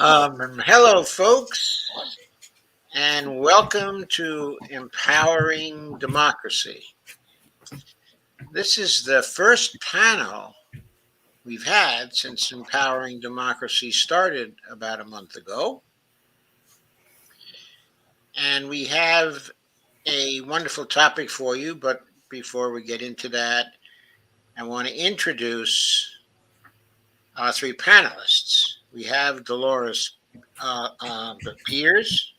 Hello, folks, and welcome to Empowering Democracy. This is the first panel we've had since Empowering Democracy started about a month ago. And we have a wonderful topic for you, but before we get into that, I want to introduce our three panelists. We have Dolores Piers,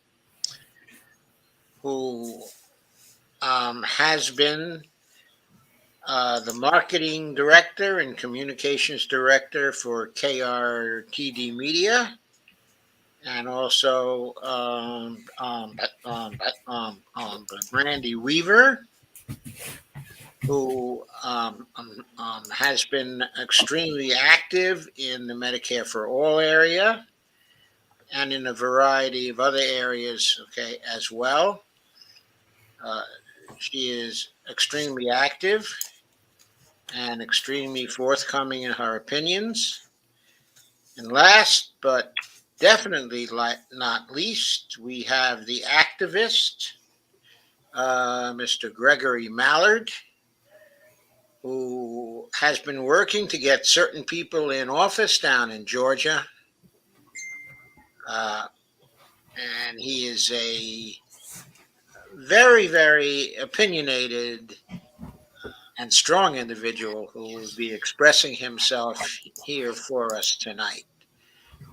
who has been the marketing director and communications director for KRTD Media, and also Brandy Weaver, who has been extremely active in the Medicare for All area and in a variety of other areas, as well. She is extremely active and extremely forthcoming in her opinions. And last but definitely not least, we have the activist, Mr. Gregory Mallard, who has been working to get certain people in office down in Georgia. And he is a very, very opinionated and strong individual who will be expressing himself here for us tonight.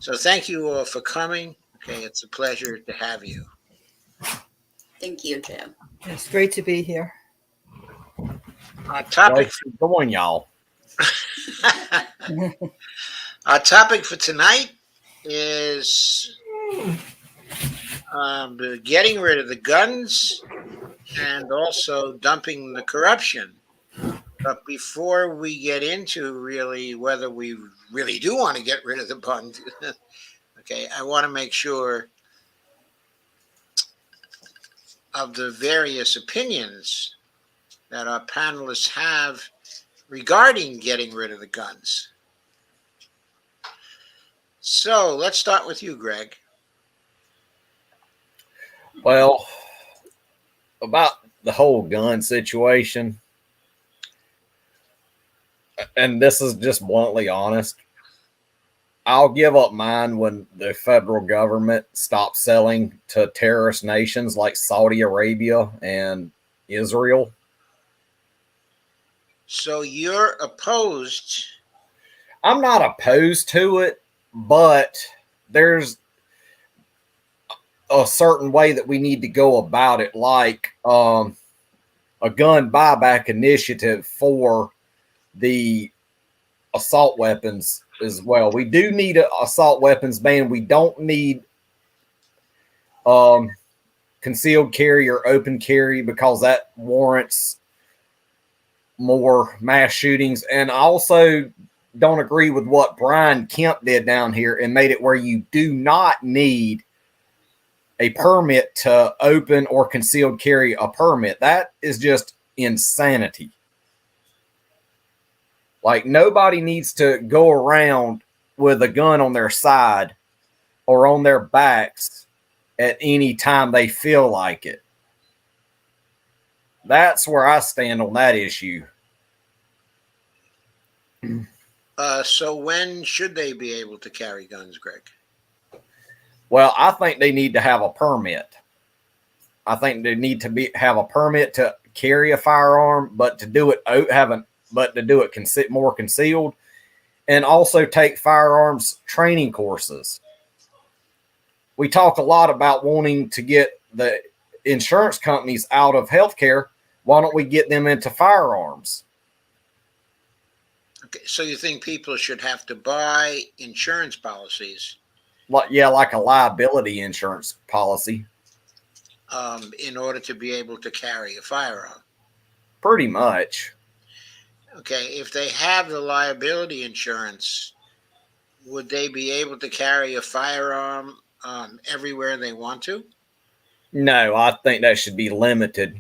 So thank you all for coming. It's a pleasure to have you. Thank you, Jim. It's great to be here. Our topic going, y'all. Our topic for tonight is getting rid of the guns and also dumping the corruption. But before we get into really whether we really do want to get rid of the guns, I want to make sure of the various opinions that our panelists have regarding getting rid of the guns. So let's start with you, Greg. Well, about the whole gun situation, and this is just bluntly honest, I'll give up mine when the federal government stops selling to terrorist nations like Saudi Arabia and Israel. So you're opposed? I'm not opposed to it, but there's a certain way that we need to go about it, like a gun buyback initiative for the assault weapons as well. We do need an assault weapons ban. We don't need concealed carry or open carry because that warrants more mass shootings. And I also don't agree with what Brian Kemp did down here and made it where you do not need a permit to open or concealed carry a permit. That is just insanity. Like, nobody needs to go around with a gun on their side or on their backs at any time they feel like it. That's where I stand on that issue. So when should they be able to carry guns, Greg? Well, I think they need to have a permit. I think they need to have a permit to carry a firearm, but to do it more concealed, and also take firearms training courses. We talk a lot about wanting to get the insurance companies out of healthcare. Why don't we get them into firearms? Okay, so you think people should have to buy insurance policies? Like a liability insurance policy. In order to be able to carry a firearm? Pretty much. Okay, if they have the liability insurance, would they be able to carry a firearm everywhere they want to? No, I think that should be limited,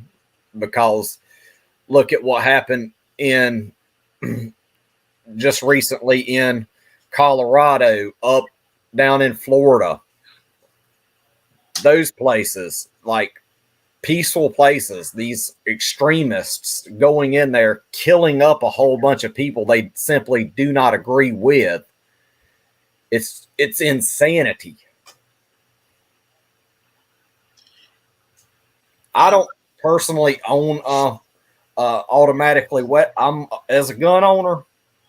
because look at what happened in just recently in Colorado, up down in Florida, those places, like peaceful places, these extremists going in there, killing up a whole bunch of people they simply do not agree with. It's insanity. I don't personally own automatically wet. I'm as a gun owner,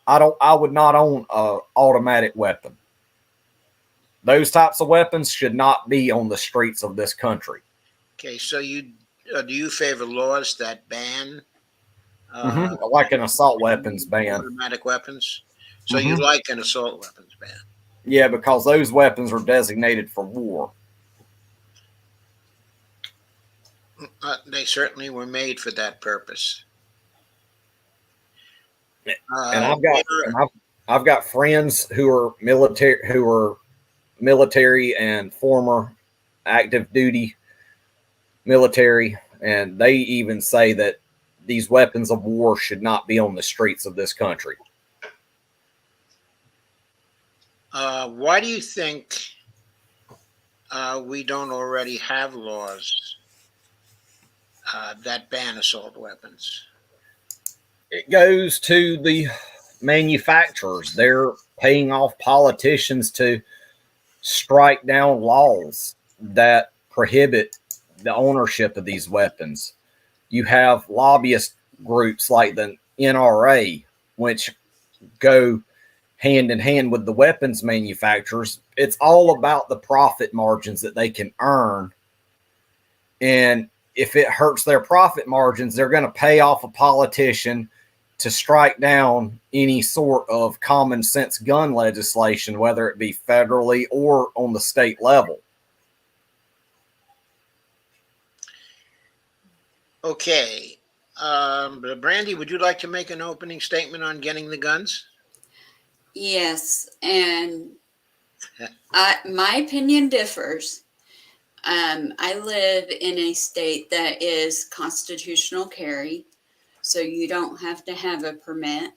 I would not own a automatic weapon. Those types of weapons should not be on the streets of this country. Okay, so you do you favor laws that ban Like an assault weapons ban. automatic weapons? So you Mhm. like an assault weapons ban? Yeah, because those weapons are designated for war. They certainly were made for that purpose. And Where- I've got friends who are military and former active duty military, and they even say that these weapons of war should not be on the streets of this country. why do you think we don't already have laws that ban assault weapons? It goes to the manufacturers. They're paying off politicians to strike down laws that prohibit the ownership of these weapons. You have lobbyist groups like the NRA, which go hand in hand with the weapons manufacturers. It's all about the profit margins that they can earn. And if it hurts their profit margins, they're going to pay off a politician to strike down any sort of common sense gun legislation, whether it be federally or on the state level. Okay. Brandy, would you like to make an opening statement on getting the guns? Yes, and my opinion differs. I live in a state that is constitutional carry, so you don't have to have a permit.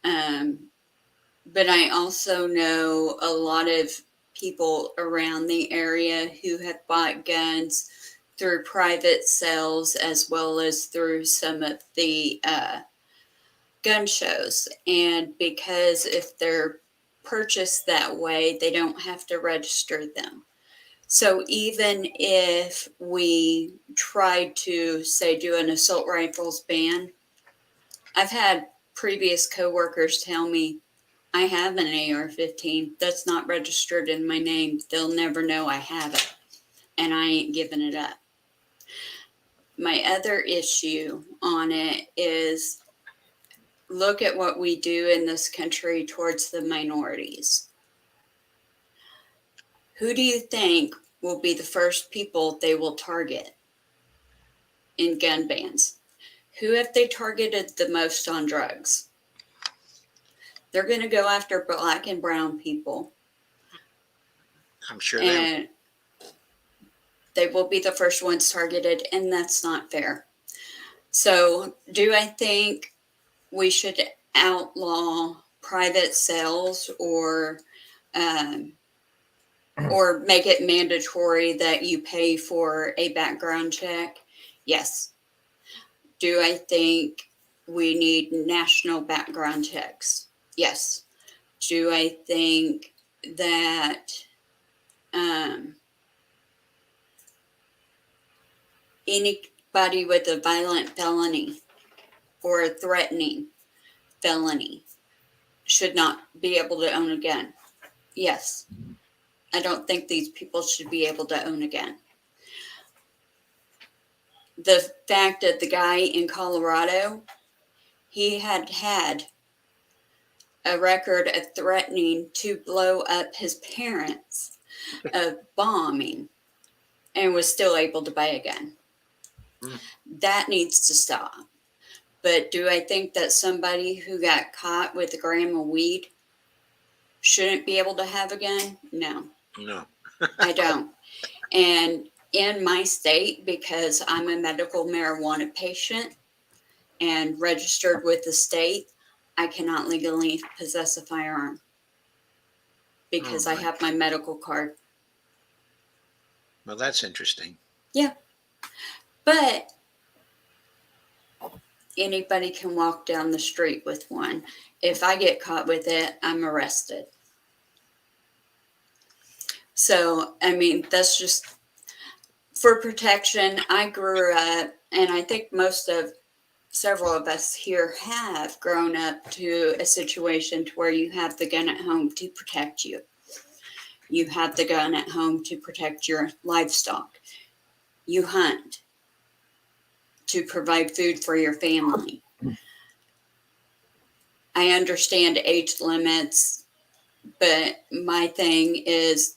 But I also know a lot of people around the area who have bought guns through private sales as well as through some of the gun shows. And because if they're purchased that way, they don't have to register them. So even if we tried to, say, do an assault rifles ban, I've had previous coworkers tell me, I have an AR-15 that's not registered in my name. They'll never know I have it, and I ain't giving it up. My other issue on it is look at what we do in this country towards the minorities. Who do you think will be the first people they will target in gun bans? Who have they targeted the most on drugs? They're going to go after black and brown people. I'm sure they will. And they will be the first ones targeted, and that's not fair. So, do I think we should outlaw private sales or make it mandatory that you pay for a background check? Yes. Do I think we need national background checks? Yes. Do I think that anybody with a violent felony or a threatening felony should not be able to own a gun? Yes. I don't think these people should be able to own a gun. The fact that the guy in Colorado, he had a record of threatening to blow up his parents, of bombing, and was still able to buy a gun. That needs to stop. But do I think that somebody who got caught with a gram of weed shouldn't be able to have a gun? No. No. I don't. And in my state, because I'm a medical marijuana patient and registered with the state, I cannot legally possess a firearm. because Oh, I right. have my medical card. Well, that's interesting. Yeah. But anybody can walk down the street with one. If I get caught with it, I'm arrested. So, I mean, that's just for protection. I grew up, and I think several of us here have grown up to a situation to where you have the gun at home to protect you. You have the gun at home to protect your livestock. You hunt to provide food for your family. I understand age limits, but my thing is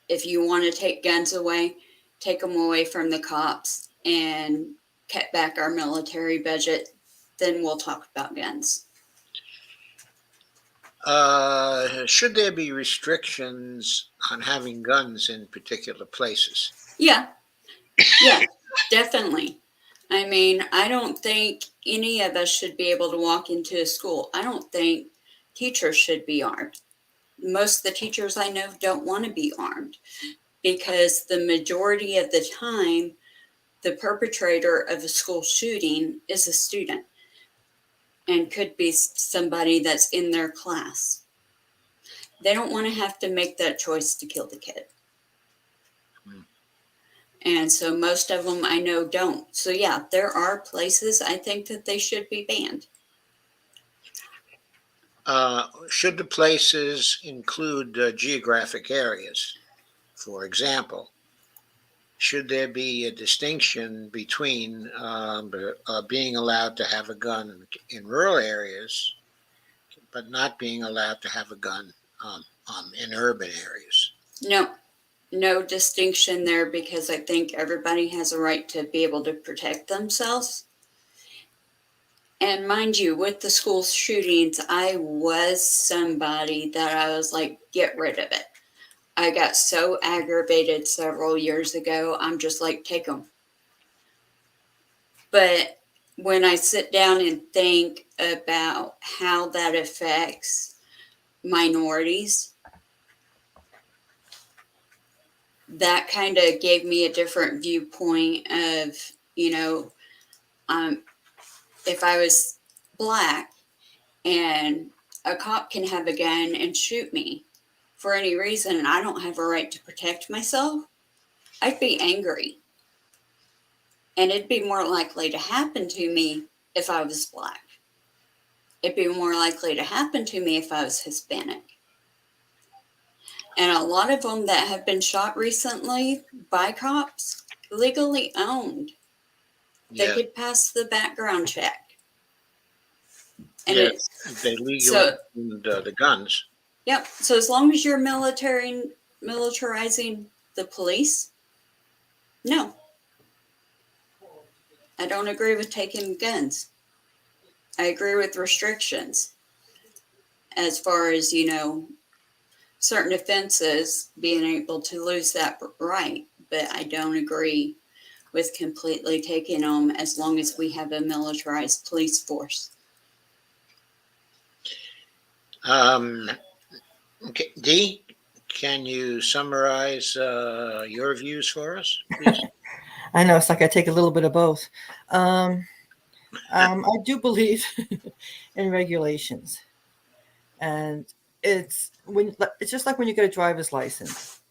if you want to take guns away, take them away from the cops and cut back our military budget, then we'll talk about guns. Should there be restrictions on having guns in particular places? Yeah, definitely. I mean, I don't think any of us should be able to walk into a school. I don't think teachers should be armed. Most of the teachers I know don't want to be armed because the majority of the time, the perpetrator of a school shooting is a student and could be somebody that's in their class. They don't want to have to make that choice to kill the kid. And so most of them I know don't. So yeah, there are places I think that they should be banned. Should the places include geographic areas? For example, should there be a distinction between being allowed to have a gun in rural areas, but not being allowed to have a gun in urban areas? No distinction there because I think everybody has a right to be able to protect themselves. And mind you, with the school shootings, I was somebody that I was like, get rid of it. I got so aggravated several years ago. I'm just like, take them. But when I sit down and think about how that affects minorities, that kind of gave me a different viewpoint of, if I was Black and a cop can have a gun and shoot me for any reason and I don't have a right to protect myself, I'd be angry. And it'd be more likely to happen to me if I was Black. It'd be more likely to happen to me if I was Hispanic. And a lot of them that have been shot recently by cops, legally owned. They Yeah, could pass the background check. And yeah. it's They legally so, owned the guns. yep. So as long as you're militarizing the police, no. I don't agree with taking guns. I agree with restrictions as far as, certain offenses being able to lose that right. But I don't agree with completely taking them as long as we have a militarized police force. Okay, Dee, can you summarize your views for us, please? I know it's like I take a little bit of both. I do believe in regulations, and it's just like when you get a driver's license.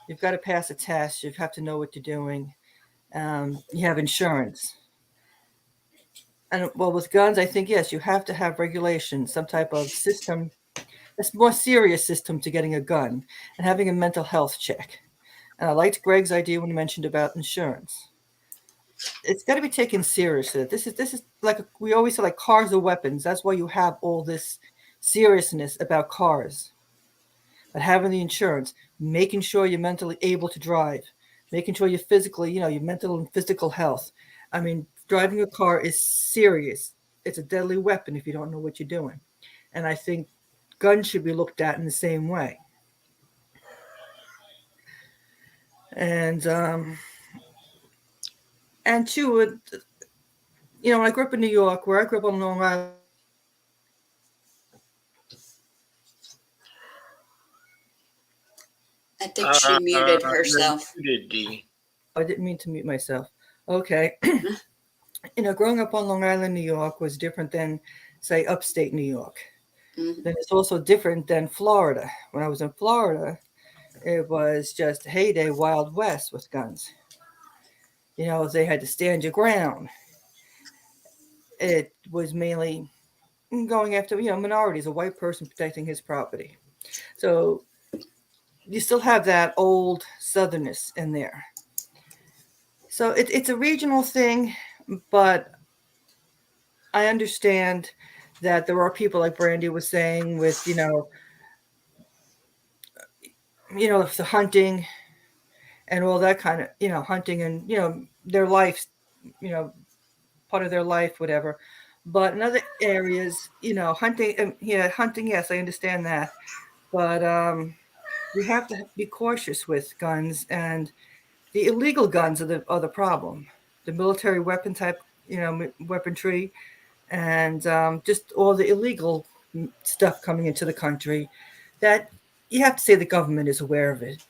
You've got to pass a test. You have to know what you're doing. You have insurance, and well, with guns, I think yes, you have to have regulations, some type of system, a more serious system to getting a gun, and having a mental health check. And I liked Greg's idea when he mentioned about insurance. It's got to be taken seriously. This is like we always say, like cars are weapons. That's why you have all this seriousness about cars. But having the insurance, making sure you're mentally able to drive, making sure you're physically, your mental and physical health. I mean, driving a car is serious. It's a deadly weapon if you don't know what you're doing. And I think guns should be looked at in the same way. And two, when I grew up in New York, where I grew up on Long Island, I think she muted herself. You did, Dee. I didn't mean to mute myself. Okay. Growing up on Long Island, New York was different than, say, upstate New York. Mhm. Then it's also different than Florida. When I was in Florida, it was just heyday Wild West with guns. They had to stand your ground. It was mainly going after, minorities, a white person protecting his property. So you still have that old southernness in there. So it's a regional thing, but I understand that there are people like Brandy was saying with, the hunting and all that kind of, hunting and, their life, you know, part of their life, whatever. But in other areas, hunting, hunting, yes, I understand that. But we have to be cautious with guns, and the illegal guns are the problem. The military weapon type, weaponry, and just all the illegal stuff coming into the country that you have to say the government is aware of it.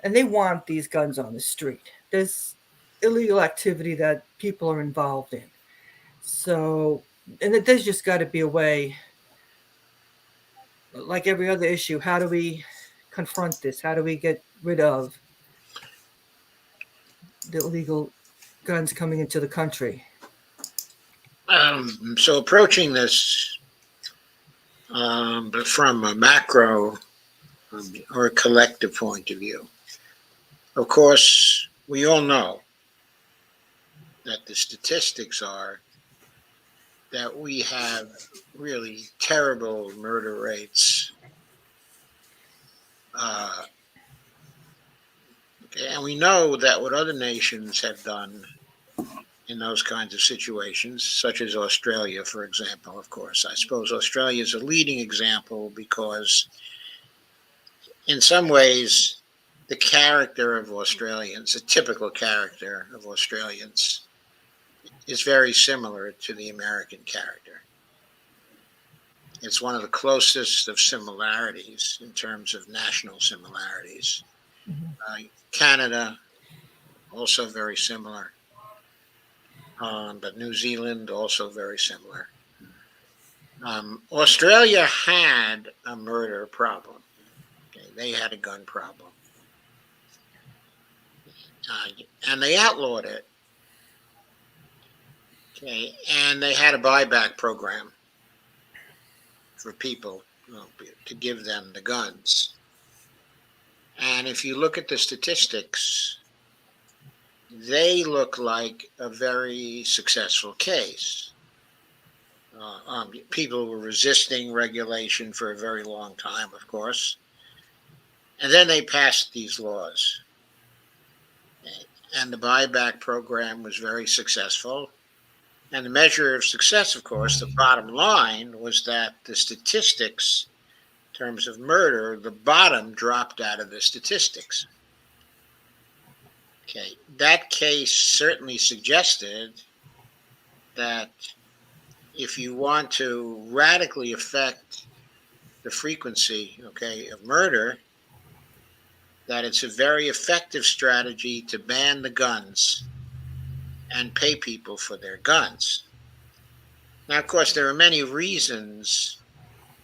And they want these guns on the street. There's illegal activity that people are involved in. So, and there's just got to be a way, like every other issue, how do we confront this? How do we get rid of the illegal guns coming into the country? So approaching this but from a macro or a collective point of view, of course, we all know that the statistics are that we have really terrible murder rates. Okay, and we know that what other nations have done in those kinds of situations, such as Australia, for example, of course. I suppose Australia is a leading example because, in some ways, the character of Australians, the typical character of Australians, is very similar to the American character. It's one of the closest of similarities in terms of national similarities. Canada, also very similar. But New Zealand, also very similar. Australia had a murder problem. Okay, they had a gun problem. And they outlawed it. Okay, and they had a buyback program for people, to give them the guns. And if you look at the statistics, they look like a very successful case. People were resisting regulation for a very long time, of course. And then they passed these laws. And the buyback program was very successful. And the measure of success, of course, the bottom line was that the statistics, in terms of murder, the bottom dropped out of the statistics. Okay, that case certainly suggested that if you want to radically affect the frequency, okay, of murder, that it's a very effective strategy to ban the guns and pay people for their guns. Now, of course, there are many reasons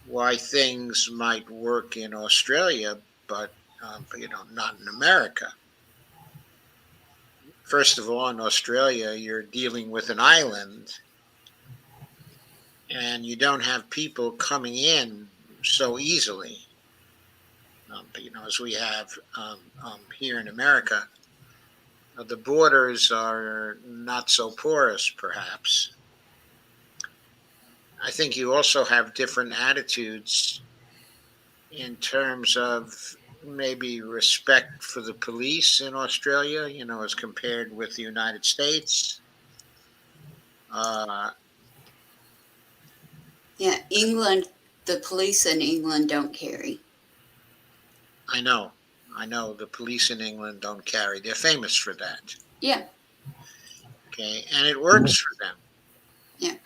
why things might work in Australia, but not in America. First of all, in Australia, you're dealing with an island, and you don't have people coming in so easily. As we have here in America, the borders are not so porous, perhaps. I think you also have different attitudes in terms of maybe respect for the police in Australia, as compared with the United States. Yeah, England, the police in England don't carry. I know the police in England don't carry. They're famous for that. Yeah. Okay, and it works for them. Yeah.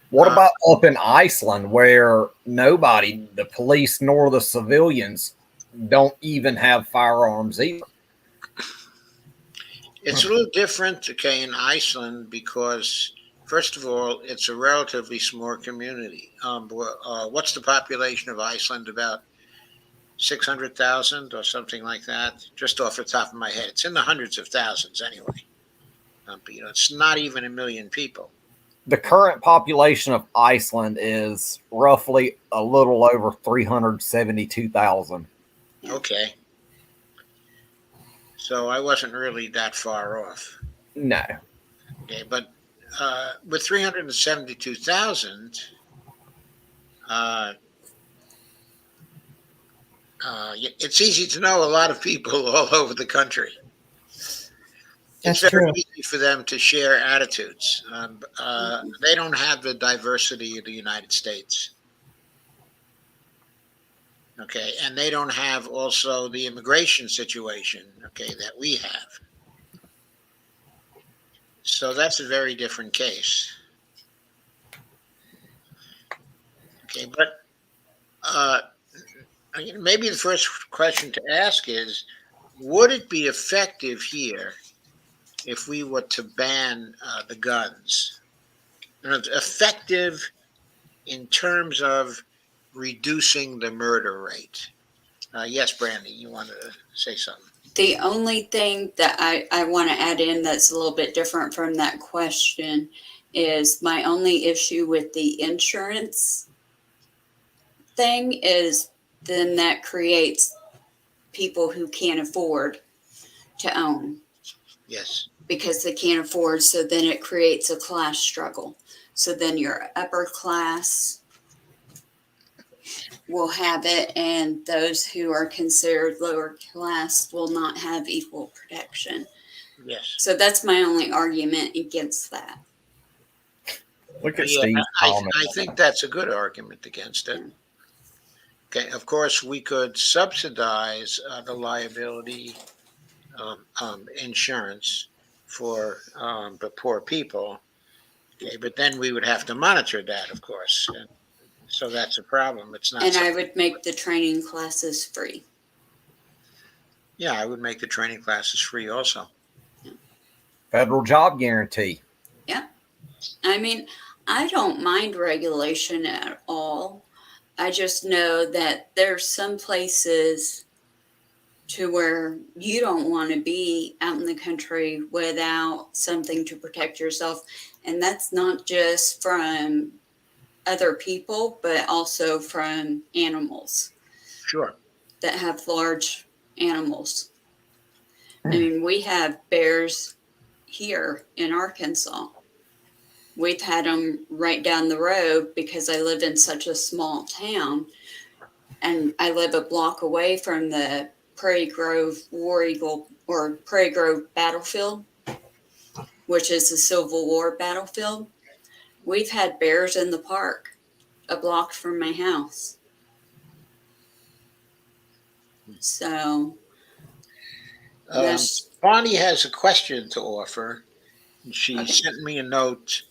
What Uh, about up in Iceland where nobody, the police nor the civilians, don't even have firearms either? It's a little different, okay, in Iceland because, first of all, it's a relatively small community. What's the population of Iceland? About 600,000 or something like that, just off the top of my head. It's in the hundreds of thousands anyway. But, it's not even a million people. The current population of Iceland is roughly a little over 372,000. Yeah. Okay. So I wasn't really that far off. No. Okay, but with 372,000, uh, it's easy to know a lot of people all over the country. That's It's very true. easy for them to share attitudes. They don't have the diversity of the United States. Okay, and they don't have also the immigration situation, okay, that we have. So that's a very different case. Okay, but maybe the first question to ask is, would it be effective here if we were to ban the guns? Effective in terms of reducing the murder rate? Yes, Brandy, you wanted to say something? The only thing that I want to add in that's a little bit different from that question is my only issue with the insurance thing is then that creates people who can't afford to own Yes. because they can't afford. So then it creates a class struggle. So then your upper class will have it, and those who are considered lower class will not have equal protection. Yes. So that's my only argument against that. Look at Yeah, Steve's comment. I think that's a good argument against it. Okay, of course, we could subsidize the liability insurance for the poor people. Okay, but then we would have to monitor that, of course. And so that's a problem. It's not. And I something- would make the training classes free. Yeah, I would make the training classes free also. Federal job guarantee. I mean, I don't mind regulation at all. I just know that there's some places to where you don't want to be out in the country without something to protect yourself. And that's not just from other people, but also from animals Sure. that have large animals. I mean, we have bears here in Arkansas. We've had them right down the road because I live in such a small town, and I live a block away from the Prairie Grove War Eagle or Prairie Grove battlefield, which is the Civil War battlefield. We've had bears in the park a block from my house. So that's Bonnie has a question to offer. She sent me a note,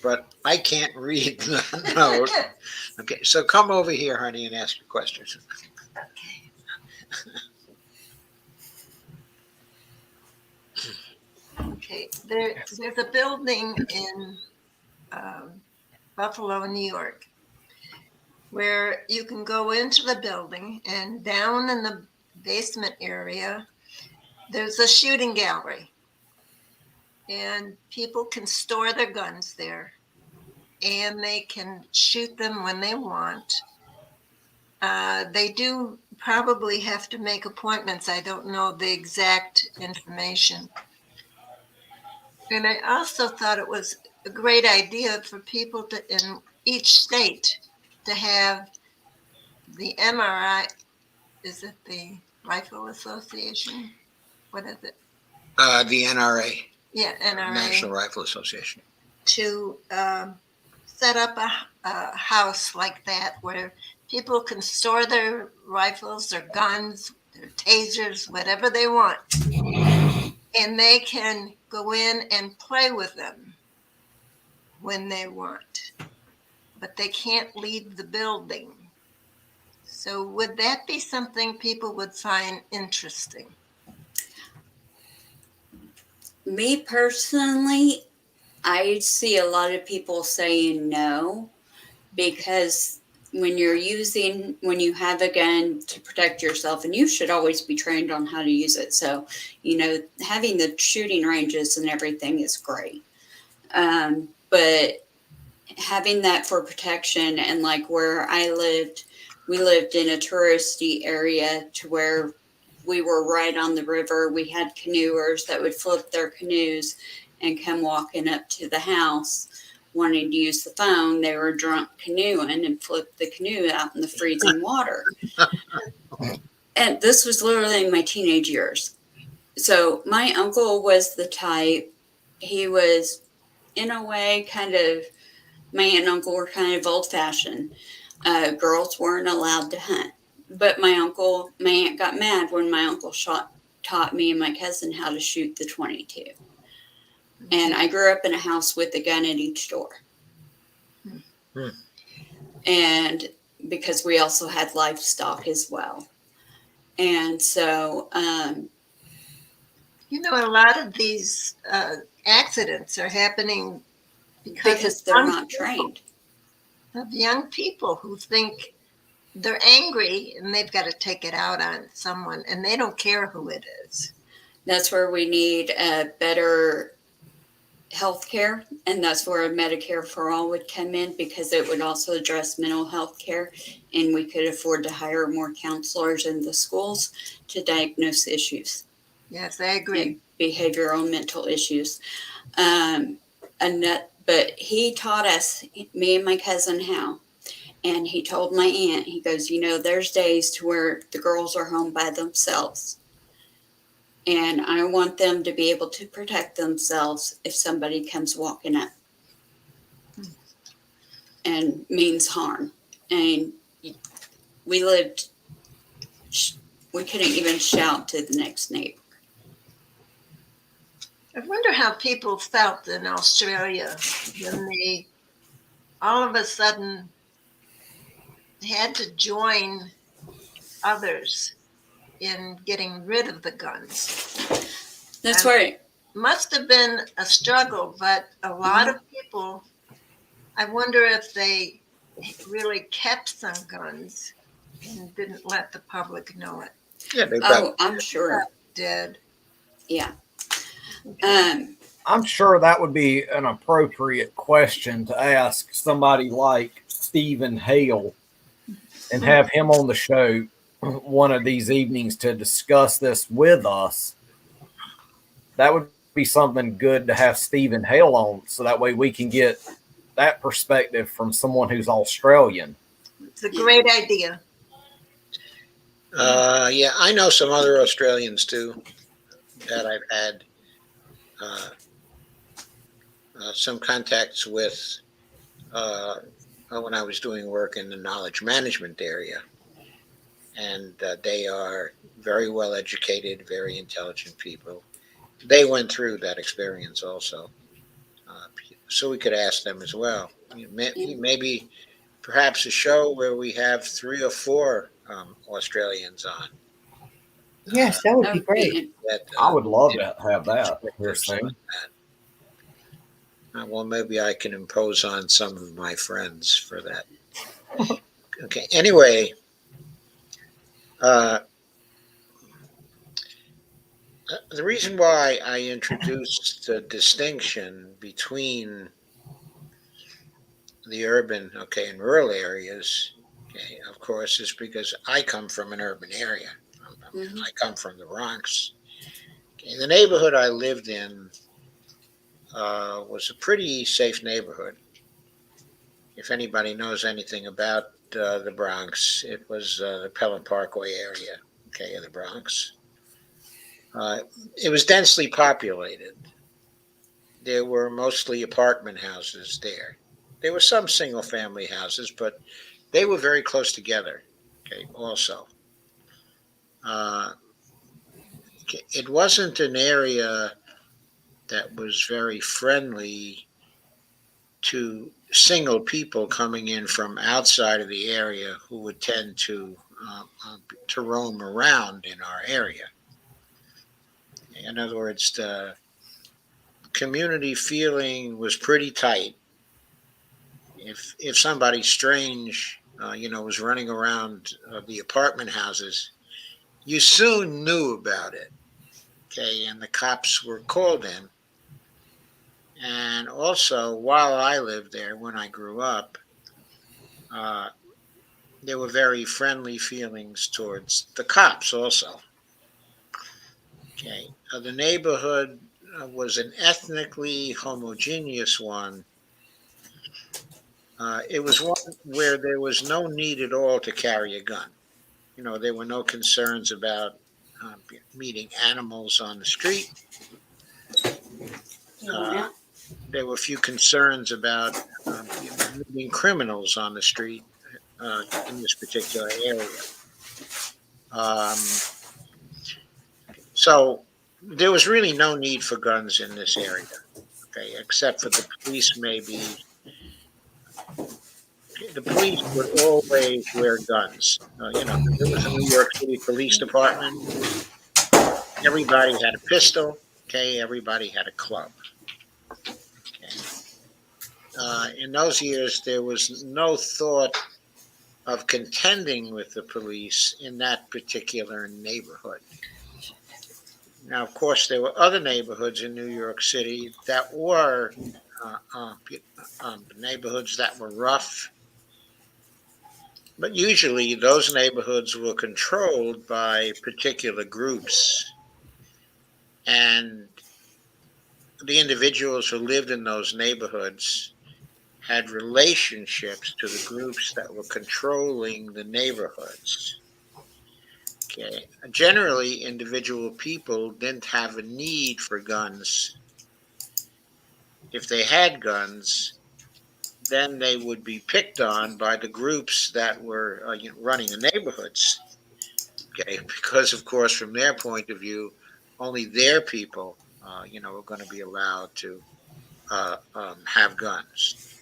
but I can't read the note. Okay, so come over here, honey, and ask your questions. Okay, there's a building in Buffalo, New York, where you can go into the building, and down in the basement area, there's a shooting gallery. And people can store their guns there, and they can shoot them when they want. They do probably have to make appointments. I don't know the exact information. And I also thought it was a great idea for people to, in each state, to have the MRI. Is it the Rifle Association? What is it? The NRA, Yeah, NRA. National Rifle Association. To set up a house like that where people can store their rifles, their guns, their tasers, whatever they want. And they can go in and play with them when they want. but they can't leave the building. So would that be something people would find interesting? Me personally, I see a lot of people saying no, because when you have a gun to protect yourself, and you should always be trained on how to use it. So, having the shooting ranges and everything is great. But having that for protection, and like where I lived, we lived in a touristy area to where we were right on the river. We had canoers that would flip their canoes and come walking up to the house wanting to use the phone. They were drunk canoeing and flipped the canoe out in the freezing water. And this was literally in my teenage years. So my uncle was the type, he was in a way my aunt and uncle were kind of old fashioned. Girls weren't allowed to hunt. But my aunt got mad when my uncle taught me and my cousin how to shoot the 22. And I grew up in a house with a gun at each door. And because we also had livestock as well. And so, a lot of these accidents are happening because they're not trained. Of young people who think they're angry and they've got to take it out on someone, and they don't care who it is. That's where we need better health care, and that's where Medicare for All would come in, because it would also address mental health care, and we could afford to hire more counselors in the schools to diagnose issues. Yes, I agree. Behavioral mental issues. But he taught us, me and my cousin, how. And he told my aunt, he goes, there's days to where the girls are home by themselves. And I want them to be able to protect themselves if somebody comes walking up and means harm. And we couldn't even shout to the next neighbor. I wonder how people felt in Australia when they all of a sudden had to join others in getting rid of the guns. That's right. Must have been a struggle, but a lot of people, I wonder if they really kept some guns and didn't let the public know it. Yeah, I'm sure. Did. Yeah. I'm sure that would be an appropriate question to ask somebody like Stephen Hale and have him on the show one of these evenings to discuss this with us. That would be something good to have Stephen Hale on, so that way we can get that perspective from someone who's Australian. It's a great idea. Yeah, I know some other Australians too that I've had some contacts with when I was doing work in the knowledge management area. And they are very well educated, very intelligent people. They went through that experience also. So we could ask them as well. Maybe perhaps a show where we have 3 or 4 Australians on. Yes, that would be great. I would love to have that here soon. Well, maybe I can impose on some of my friends for that. Okay. Anyway, the reason why I introduced the distinction between the urban, and rural areas, of course, is because I come from an urban area. I come from the Bronx. The neighborhood I lived in was a pretty safe neighborhood. If anybody knows anything about the Bronx, it was the Pelham Parkway area, of the Bronx. It was densely populated. There were mostly apartment houses there. There were some single-family houses, but they were very close together, also. It wasn't an area that was very friendly to single people coming in from outside of the area who would tend to roam around in our area. In other words, the community feeling was pretty tight. If somebody strange, was running around the apartment houses, you soon knew about it. Okay, and the cops were called in. And also, while I lived there, when I grew up, uh, there were very friendly feelings towards the cops also. Okay, the neighborhood was an ethnically homogeneous one. It was one where there was no need at all to carry a gun. There were no concerns about meeting animals on the street. Uh, there were few concerns about meeting criminals on the street in this particular area. Um, so there was really no need for guns in this area, okay, except for the police maybe. The police would always wear guns. There was a New York City Police Department. Everybody had a pistol. Okay, everybody had a club. Okay. In those years, there was no thought of contending with the police in that particular neighborhood. Now, of course, there were other neighborhoods in New York City that were neighborhoods that were rough, but usually those neighborhoods were controlled by particular groups, and the individuals who lived in those neighborhoods had relationships to the groups that were controlling the neighborhoods. Okay. Generally, individual people didn't have a need for guns. If they had guns, then they would be picked on by the groups that were running the neighborhoods. Okay, because of course, from their point of view, only their people, are going to be allowed to have guns.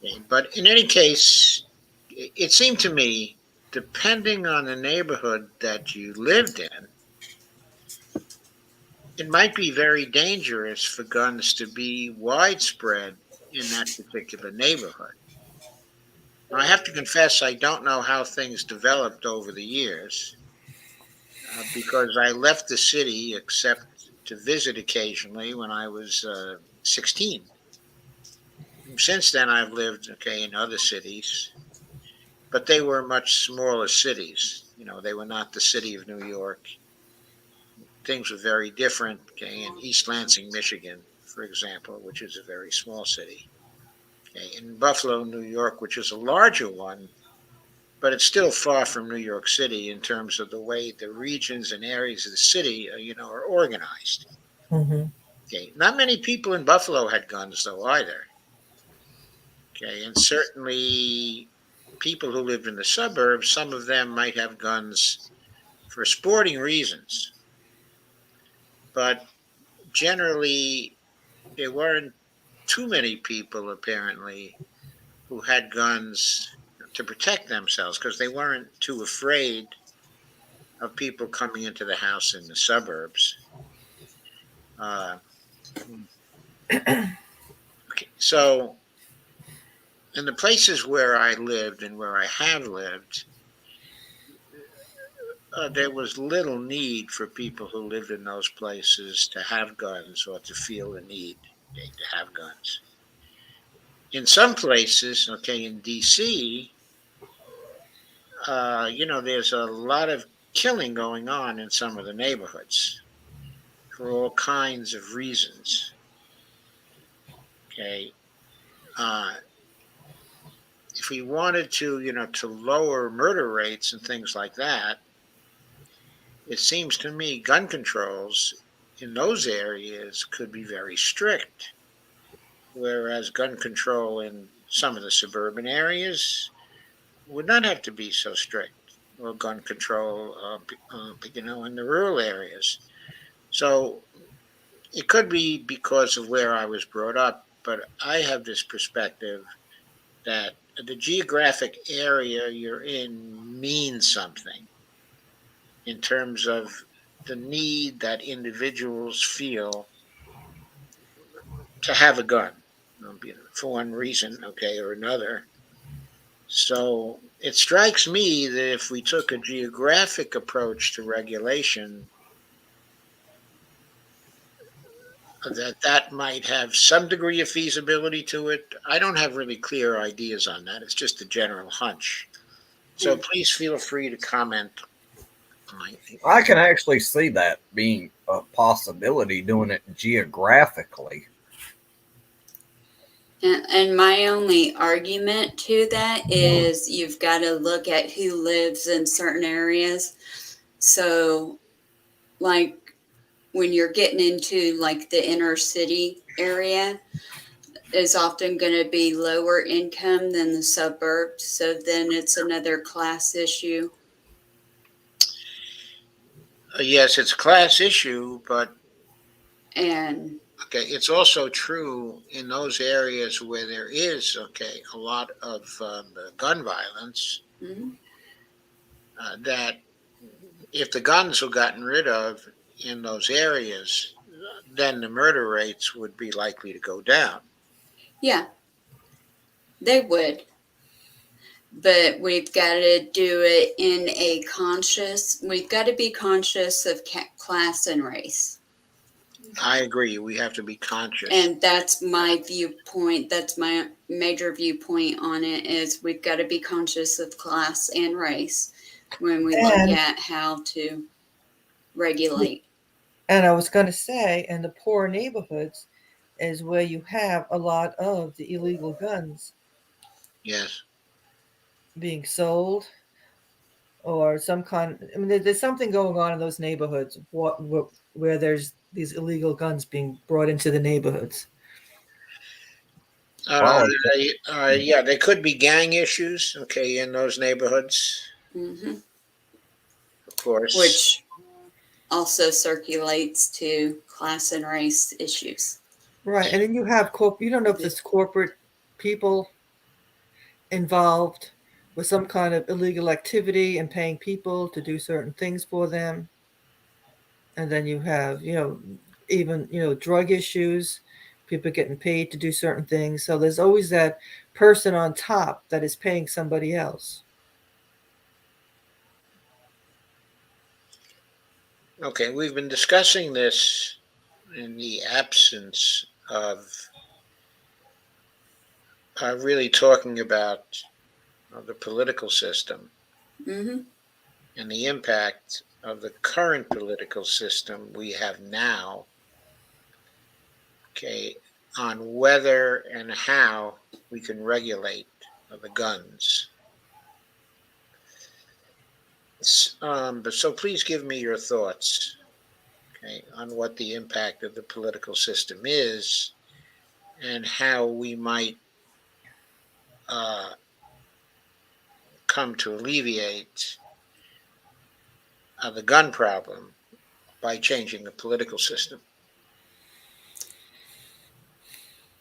Okay. But in any case, it seemed to me, depending on the neighborhood that you lived in, it might be very dangerous for guns to be widespread in that particular neighborhood. Now, I have to confess, I don't know how things developed over the years because I left the city except to visit occasionally when I was 16. Since then, I've lived, in other cities, but they were much smaller cities. They were not the city of New York. Things were very different, in East Lansing, Michigan, for example, which is a very small city. Okay, in Buffalo, New York, which is a larger one, but it's still far from New York City in terms of the way the regions and areas of the city, are organized. Mm-hmm. Okay, not many people in Buffalo had guns, though, either. Okay, and certainly people who lived in the suburbs, some of them might have guns for sporting reasons, but generally there weren't too many people apparently who had guns to protect themselves because they weren't too afraid of people coming into the house in the suburbs. Okay, so in the places where I lived and where I have lived, there was little need for people who lived in those places to have guns or to feel the need to have guns. In some places, in D.C., there's a lot of killing going on in some of the neighborhoods for all kinds of reasons. Okay. Uh, if we wanted to lower murder rates and things like that, it seems to me gun controls in those areas could be very strict, whereas gun control in some of the suburban areas would not have to be so strict, or gun control, in the rural areas. So it could be because of where I was brought up, but I have this perspective that the geographic area you're in means something in terms of the need that individuals feel to have a gun, for one reason, okay, or another. So it strikes me that if we took a geographic approach to regulation, that might have some degree of feasibility to it. I don't have really clear ideas on that. It's just a general hunch. So Mm. please feel free to comment. I can actually see that being a possibility, doing it geographically. And my only argument to that is you've got to look at who lives in certain areas. So, like when you're getting into like the inner city area, is often going to be lower income than the suburbs. So then it's another class issue. Yes, it's a class issue, but And okay, it's also true in those areas where there is a lot of gun violence. mhm. That if the guns were gotten rid of in those areas, then the murder rates would be likely to go down. Yeah, they would. But we've got to do it in a we've got to be conscious of class and race. I agree. We have to be conscious. And that's my viewpoint. That's my major viewpoint on it is we've got to be conscious of class and race when we look And- at how to regulate. And I was going to say, in the poor neighborhoods is where you have a lot of the illegal guns Yes. being sold or some kind. I mean, there's something going on in those neighborhoods where there's these illegal guns being brought into the neighborhoods. Well, Yeah, there could be gang issues, okay, in those neighborhoods, Hmm. of course. Which also circulates to class and race issues. Right. And then you have you don't know if there's corporate people involved with some kind of illegal activity and paying people to do certain things for them. And then you have, even, drug issues, people getting paid to do certain things. So there's always that person on top that is paying somebody else. Okay, we've been discussing this in the absence of really talking about the political system Hmm. and the impact of the current political system we have now, okay, on whether and how we can regulate the guns. But so please give me your thoughts, okay, on what the impact of the political system is and how we might uh, come to alleviate the gun problem by changing the political system.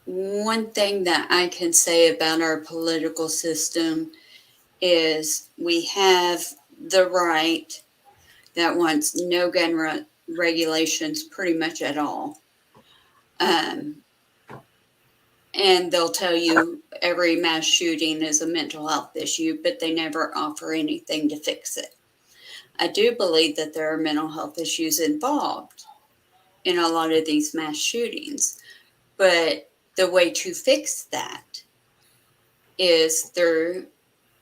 One thing that I can say about our political system is we have the right that wants no gun regulations pretty much at all. And they'll tell you every mass shooting is a mental health issue, but they never offer anything to fix it. I do believe that there are mental health issues involved in a lot of these mass shootings, but the way to fix that is through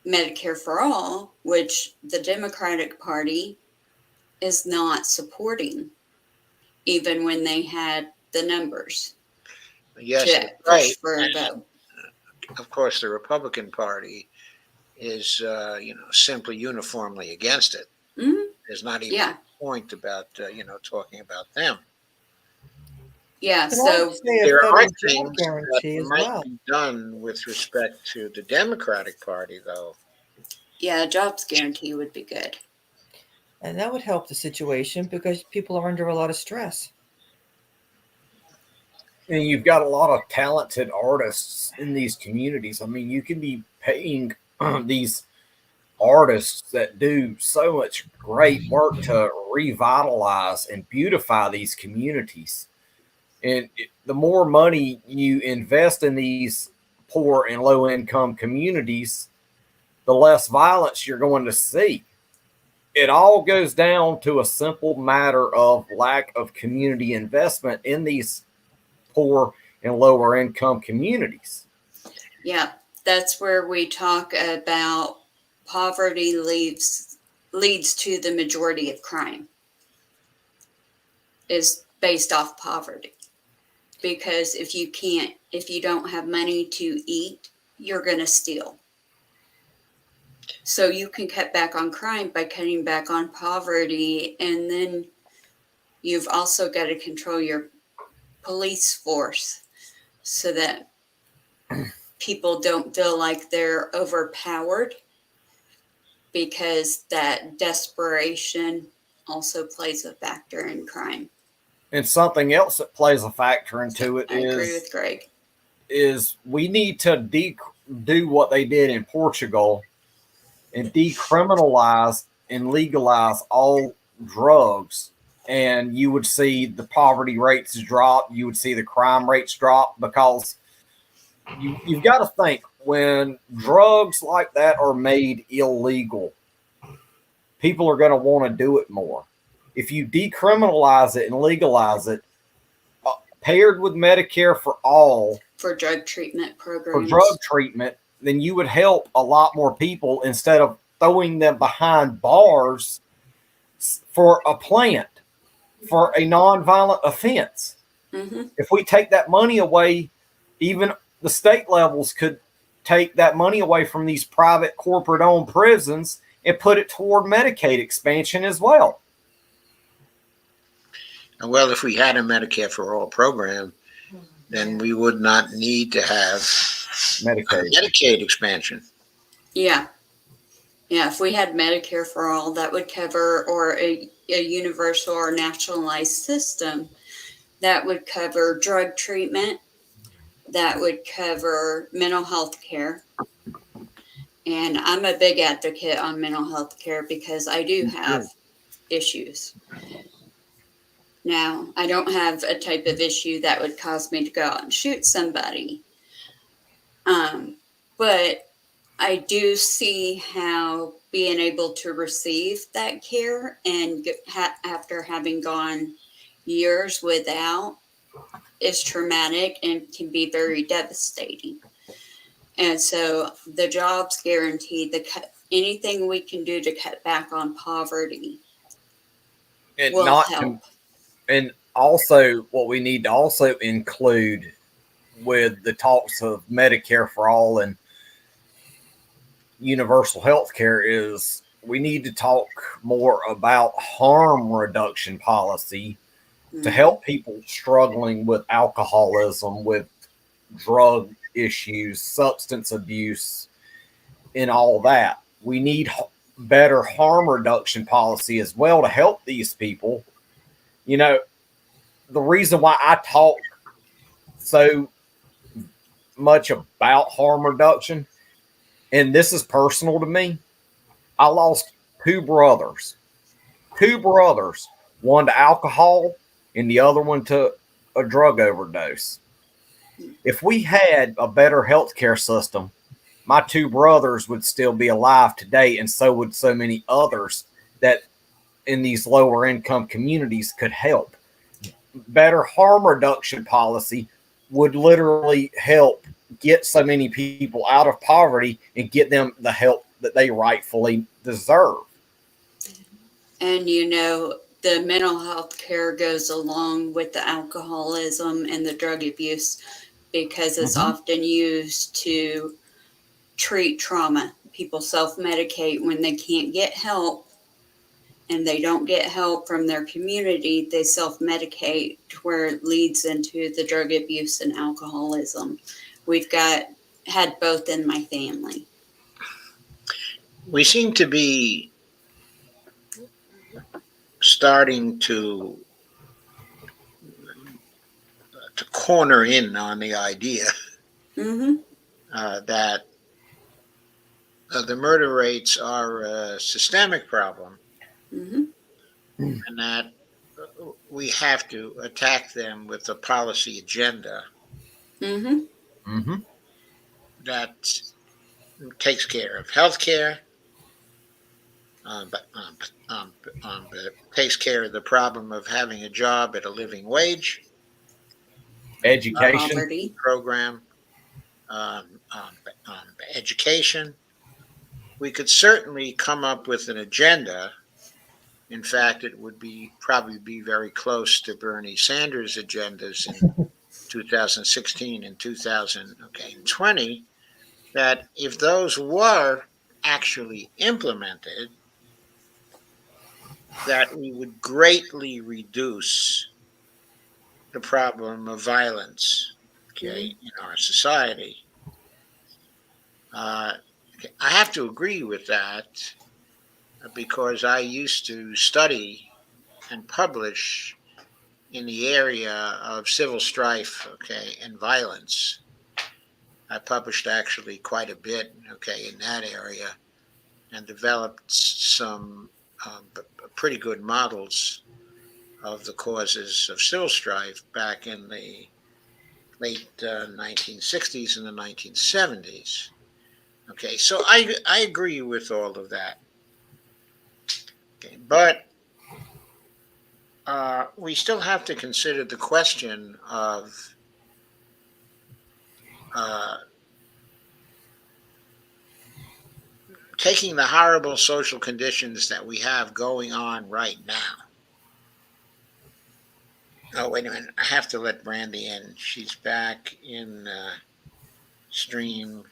Medicare for All, which the Democratic Party is not supporting, even when they had the numbers Yes, to that's push right. for a And vote. of course, the Republican Party is, simply uniformly against it. Mhm. There's not even Yeah, a point about, talking about them. yeah. And I would So say a There are federal job things that guarantee as might well. be done with respect to the Democratic Party, though. yeah, a jobs guarantee would be good. And that would help the situation because people are under a lot of stress. And you've got a lot of talented artists in these communities. I mean, you can be paying these artists that do so much great work to revitalize and beautify these communities. And the more money you invest in these poor and low income communities, the less violence you're going to see. It all goes down to a simple matter of lack of community investment in these poor and lower income communities. Yeah, that's where we talk about poverty leads to the majority of crime is based off poverty. Because if you don't have money to eat, you're going to steal. So you can cut back on crime by cutting back on poverty. And then you've also got to control your police force so that people don't feel like they're overpowered, because that desperation also plays a factor in crime. And something else that plays a factor into it I agree with Greg. is we need to do what they did in Portugal and decriminalize and legalize all drugs, and you would see the poverty rates drop, you would see the crime rates drop, because you've got to think, when drugs like that are made illegal, people are going to want to do it more. If you decriminalize it and legalize it, paired with Medicare for all, For drug treatment programs. then you would help a lot more people instead of throwing them behind bars for a plant, for a nonviolent offense. Mm-hmm. If we take that money away, even the state levels could take that money away from these private corporate owned prisons and put it toward Medicaid expansion as well. Well, if we had a Medicare for All program, then we would not need to have Medicaid expansion. Yeah. Yeah, if we had Medicare for all, that would cover, or a universal or nationalized system, that would cover drug treatment, that would cover mental health care. And I'm a big advocate on mental health care because I do have issues. Now, I don't have a type of issue that would cause me to go out and shoot somebody. But I do see how being able to receive that care and after having gone years without is traumatic and can be very devastating. And so the jobs guaranteed, anything we can do to cut back on poverty will help. And also, what we need to also include with the talks of Medicare for all and universal health care is we need to talk more about harm reduction policy to help people struggling with alcoholism, with drug issues, substance abuse, and all that. We need better harm reduction policy as well to help these people. You know, the reason why I talk so much about harm reduction, and this is personal to me, I lost two brothers, one to alcohol and the other one to a drug overdose. If we had a better healthcare system, my two brothers would still be alive today, and so would so many others that in these lower income communities could help. Better harm reduction policy would literally help get so many people out of poverty and get them the help that they rightfully deserve. And you know, the mental health care goes along with the alcoholism and the drug abuse because it's often used to treat trauma. People self-medicate when they can't get help, and they don't get help from their community. They self-medicate, where it leads into the drug abuse and alcoholism. We've had both in my family. We seem to be starting to to corner in on the idea Mm-hmm. that the murder rates are a systemic problem, Mm-hmm. and that we have to attack them with a policy agenda Mm-hmm. Mm-hmm. that takes care of health care, but takes care of the problem of having a job at a living wage, Education. Poverty. program, education. We could certainly come up with an agenda. In fact, it would probably be very close to Bernie Sanders' agendas in 2016 and 2020. That if those were actually implemented, that we would greatly reduce the problem of violence, okay, in our society. Okay, I have to agree with that because I used to study and publish in the area of civil strife, okay, and violence. I published actually quite a bit, okay, in that area, and developed some pretty good models of the causes of civil strife back in the late 1960s and the 1970s. Okay, so I agree with all of that. Okay, but we still have to consider the question of uh, taking the horrible social conditions that we have going on right now. Oh, wait a minute. I have to let Brandy in. She's back in stream.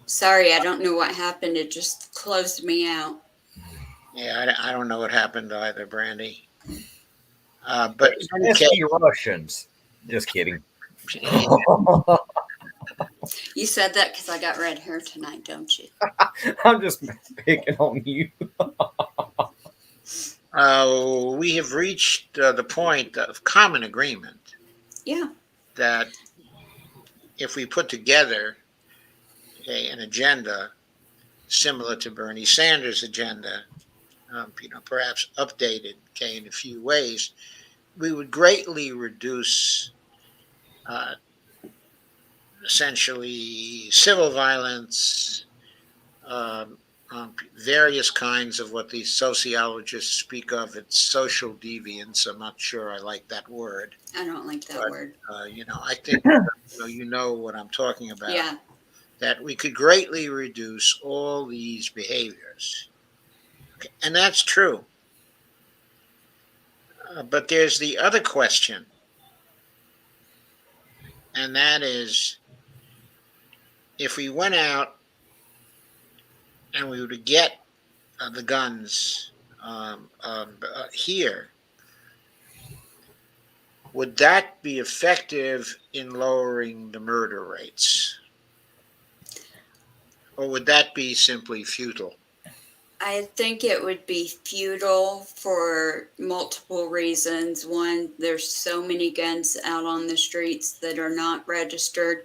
Sorry, I don't know what happened. It just closed me out. Yeah, I don't know what happened either, Brandy. But in any It's case, the Russians. Just kidding. You said that because I got red hair tonight, don't you? I'm just picking on you. we have reached the point of common agreement Yeah. that if we put together an agenda similar to Bernie Sanders' agenda, perhaps updated, in a few ways, we would greatly reduce uh, essentially civil violence, various kinds of what these sociologists speak of. It's social deviance. I'm not sure I like that word. I don't like that But, word. I think you know what I'm talking about. Yeah. That we could greatly reduce all these behaviors. Okay, and that's true. But there's the other question, and that is if we went out and we were to get the guns here, would that be effective in lowering the murder rates? Or would that be simply futile? I think it would be futile for multiple reasons. One, there's so many guns out on the streets that are not registered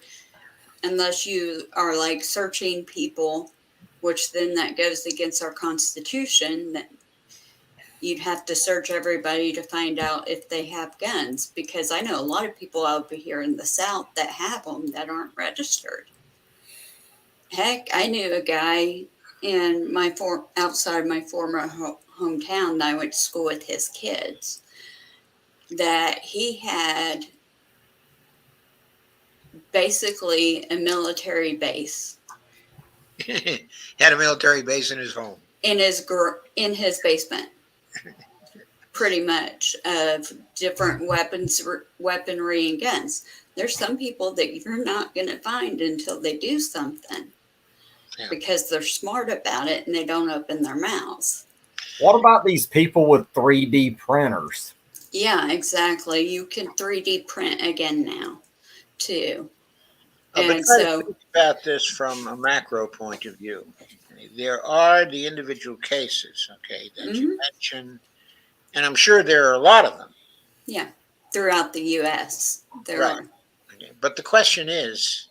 unless you are like searching people, which then that goes against our Constitution, that you'd have to search everybody to find out if they have guns, because I know a lot of people over here in the South that have them that aren't registered. Heck, I knew a guy in outside my former hometown that I went to school with his kids, that he had basically a military base Had a military base in his home. in his basement, pretty much, of different weaponry and guns. There's some people that you're not going to find until they do something. Yeah. Because they're smart about it and they don't open their mouths. What about these people with 3D printers? Yeah, exactly. You can 3D print again now, too. But so think about this from a macro point of view. Okay? There are the individual cases, that you mentioned, and I'm sure there are a lot of them. Yeah. throughout the U.S. There Right. are. Okay. But the question is,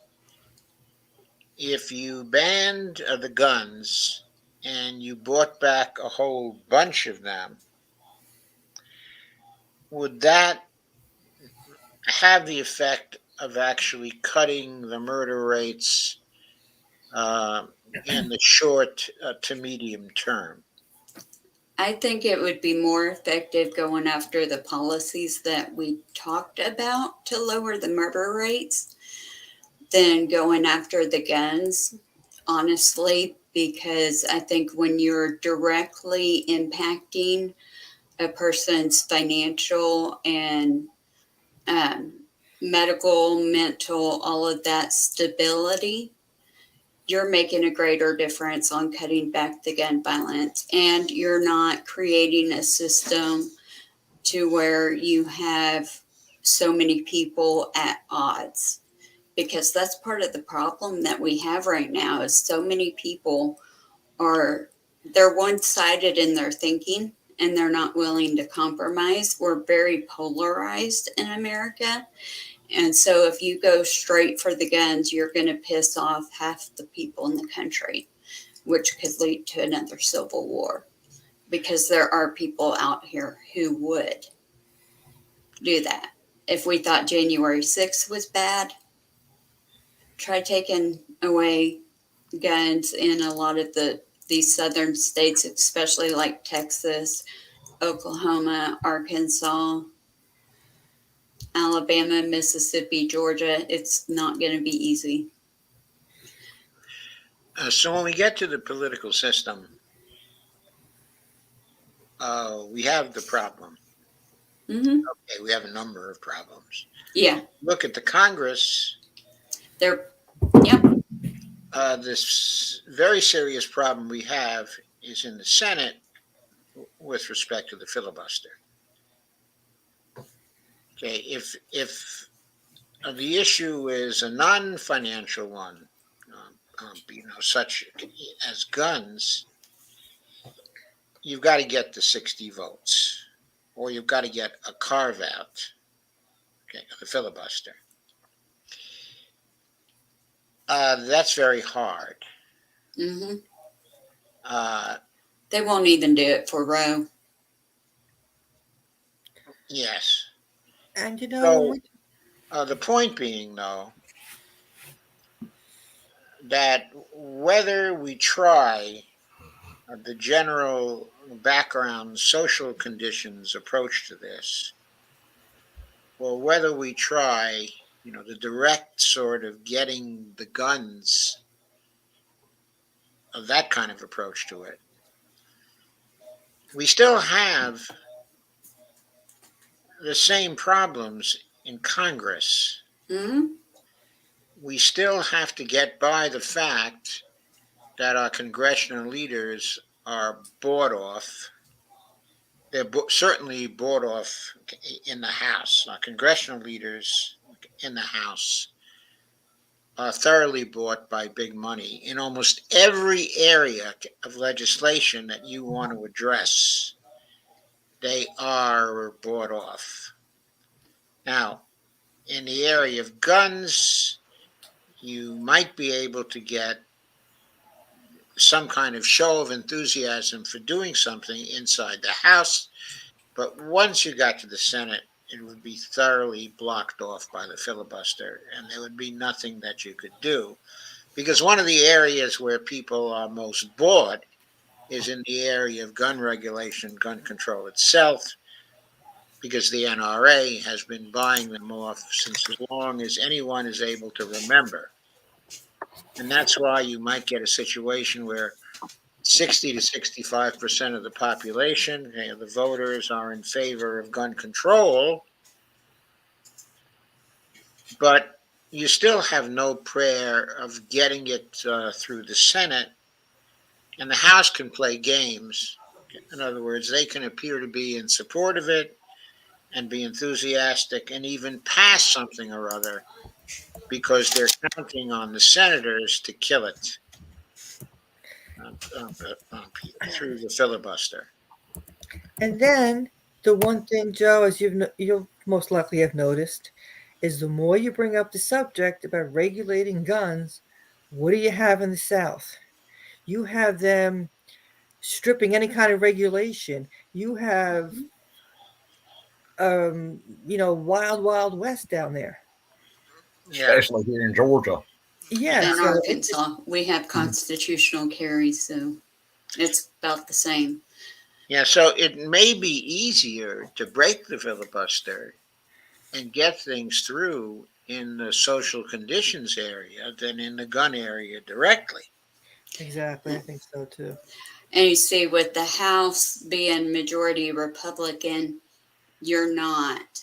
if you banned the guns and you bought back a whole bunch of them, would that have the effect of actually cutting the murder rates uh, in the short to medium term? I think it would be more effective going after the policies that we talked about to lower the murder rates than going after the guns, honestly, because I think when you're directly impacting a person's financial and um, medical, mental, all of that stability, you're making a greater difference on cutting back the gun violence. And you're not creating a system to where you have so many people at odds. Because that's part of the problem that we have right now is so many people they're one-sided in their thinking and they're not willing to compromise. We're very polarized in America. And so if you go straight for the guns, you're going to piss off half the people in the country, which could lead to another civil war because there are people out here who would do that. If we thought January 6th was bad, try taking away guns in a lot of these southern states, especially like Texas, Oklahoma, Arkansas, Alabama, Mississippi, Georgia. It's not going to be easy. So when we get to the political system, we have the problem. Mm-hmm. Okay, we have a number of problems. Yeah, Look at the Congress. they're, yep. This very serious problem we have is in the Senate with respect to the filibuster. Okay, if the issue is a non-financial one, such as guns, you've got to get the 60 votes, or you've got to get a carve out, okay, of the filibuster. That's very hard. Mm-hmm. Uh, They won't even do it for Roe. yes. And you know, So we- the point being, though, that whether we try the general background social conditions approach to this, or whether we try, the direct sort of getting the guns of that kind of approach to it, we still have the same problems in Congress. Mm-hmm. We still have to get by the fact that our congressional leaders are bought off. They're certainly bought off in the House. Our congressional leaders in the House are thoroughly bought by big money in almost every area of legislation that you want to address. They are bought off. Now, in the area of guns, you might be able to get some kind of show of enthusiasm for doing something inside the House, but once you got to the Senate, it would be thoroughly blocked off by the filibuster, and there would be nothing that you could do. Because one of the areas where people are most bored is in the area of gun regulation, gun control itself, because the NRA has been buying them off since as long as anyone is able to remember. And that's why you might get a situation where 60 to 65% of the population, the voters, are in favor of gun control, but you still have no prayer of getting it through the Senate, and the House can play games. In other words, they can appear to be in support of it and be enthusiastic and even pass something or other because they're counting on the senators to kill it through the filibuster. and then the one thing, Joe, as you'll most likely have noticed is the more you bring up the subject about regulating guns, what do you have in the South? You have them stripping any kind of regulation. You have, wild, wild west down there. Yeah. especially here in Georgia. Yeah, In so Arkansas, we have constitutional carry, so it's about the same. Yeah. So it may be easier to break the filibuster and get things through in the social conditions area than in the gun area directly. exactly, I think so too. And you see, with the House being majority Republican, you're not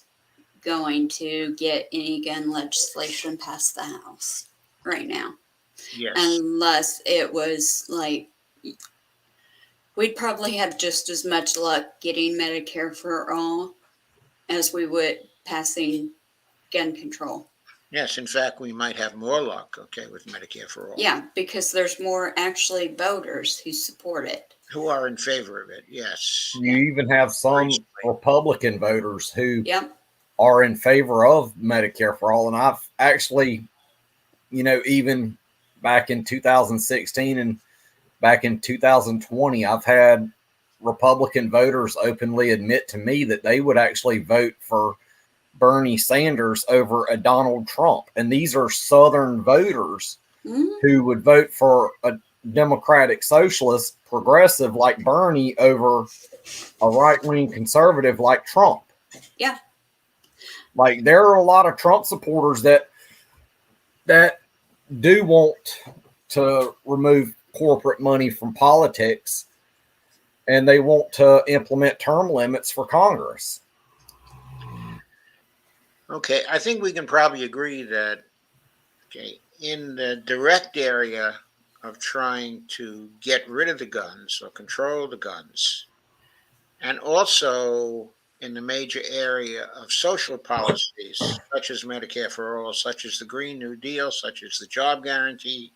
going to get any gun legislation past the House right now, Yes. unless it was like we'd probably have just as much luck getting Medicare for all as we would passing gun control. Yes. In fact, we might have more luck, okay, with Medicare for all. Yeah, because there's more actually voters who support it. Who are in favor of it. Yes. You even have some Republican voters who Yep. are in favor of Medicare for all. And I've actually, even back in 2016 and back in 2020, I've had Republican voters openly admit to me that they would actually vote for Bernie Sanders over a Donald Trump. And these are Southern voters Mhm. who would vote for a Democratic socialist progressive like Bernie over a right-wing conservative like Trump. Yeah. Like there are a lot of Trump supporters that do want to remove corporate money from politics, and they want to implement term limits for Congress. Okay. I think we can probably agree that, okay, in the direct area of trying to get rid of the guns or control the guns, and also in the major area of social policies, such as Medicare for all, such as the Green New Deal, such as the job guarantee,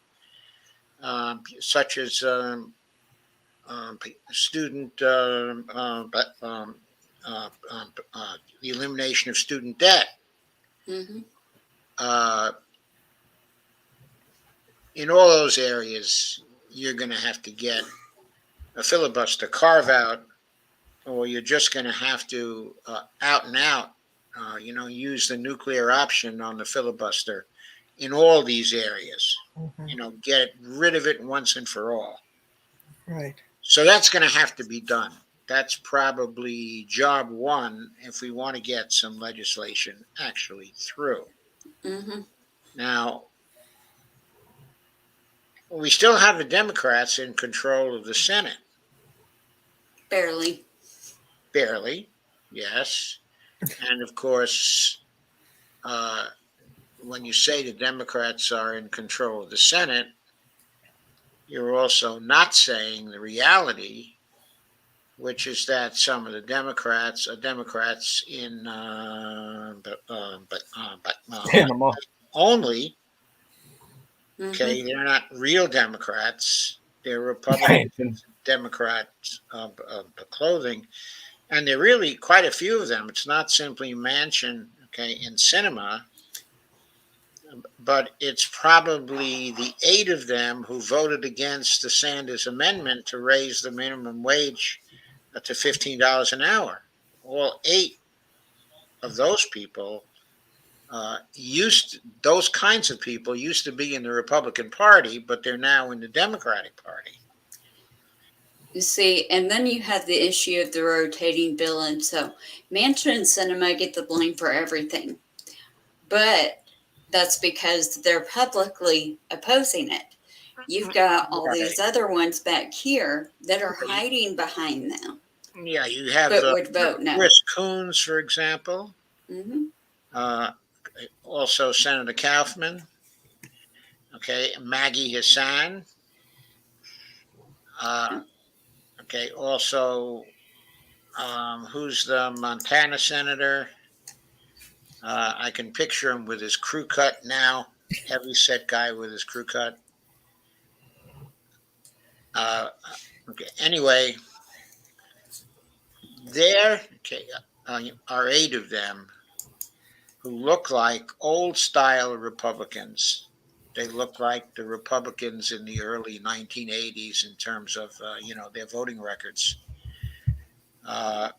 such as student, the elimination of student debt. Mm-hmm. Uh, in all those areas, you're going to have to get a filibuster carve out, or you're just going to have to out and out, use the nuclear option on the filibuster in all these areas. Mhm. Get rid of it once and for all. Right. So that's going to have to be done. That's probably job one if we want to get some legislation actually through. Mm-hmm. Now, we still have the Democrats in control of the Senate. Barely. Barely, yes. And of course, when you say the Democrats are in control of the Senate, you're also not saying the reality, which is that some of the Democrats are Democrats in, Panama. only. Mm-hmm. Okay, they're not real Democrats. They're Republican Democrats clothing, and there are really quite a few of them. It's not simply Manchin, okay, and Sinema, but it's probably the 8 of them who voted against the Sanders amendment to raise the minimum wage to $15 an hour. All 8 of those people those kinds of people used to be in the Republican Party, but they're now in the Democratic Party. You see, and then you have the issue of the rotating bill, and so Manchin and Sinema get the blame for everything, but that's because they're publicly opposing it. You've got all these other ones back here that are hiding behind them, Yeah, you have but would vote no. Chris Coons, for example. Mm-hmm. Also, Senator Kaufman. Okay, Maggie Hassan. Okay, also, who's the Montana senator? I can picture him with his crew cut now. Heavy set guy with his crew cut. Okay. Anyway, there are 8 of them who look like old style Republicans. They look like the Republicans in the early 1980s in terms of, their voting records. Uh,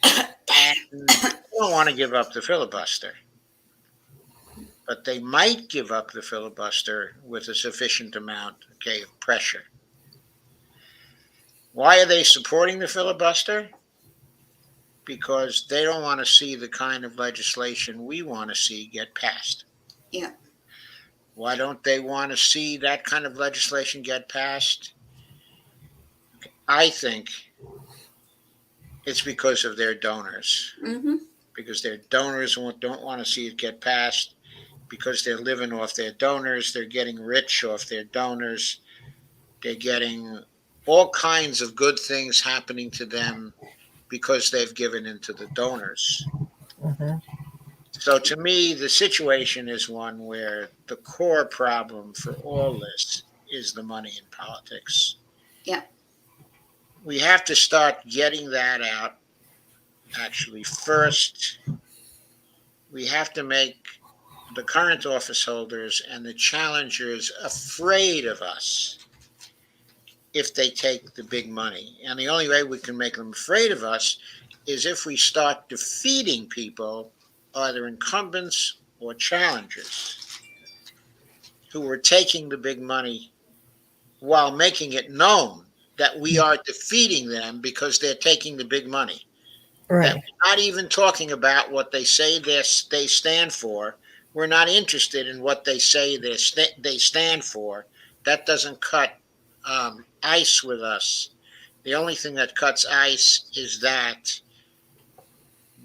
and they don't want to give up the filibuster, but they might give up the filibuster with a sufficient amount, of pressure. Why are they supporting the filibuster? Because they don't want to see the kind of legislation we want to see get passed. Yeah. Why don't they want to see that kind of legislation get passed? I think it's because of their donors. Mm-hmm. Because their donors don't want to see it get passed, because they're living off their donors, they're getting rich off their donors, they're getting all kinds of good things happening to them because they've given into the donors. Mhm. So to me, the situation is one where the core problem for all this is the money in politics. Yeah. We have to start getting that out. Actually, first, we have to make the current office holders and the challengers afraid of us if they take the big money. And the only way we can make them afraid of us is if we start defeating people, either incumbents or challengers, who are taking the big money while making it known that we are defeating them because they're taking the big money. That Right. we're not even talking about what they say they stand for. We're not interested in what they say they stand for. That doesn't cut ice with us. The only thing that cuts ice is that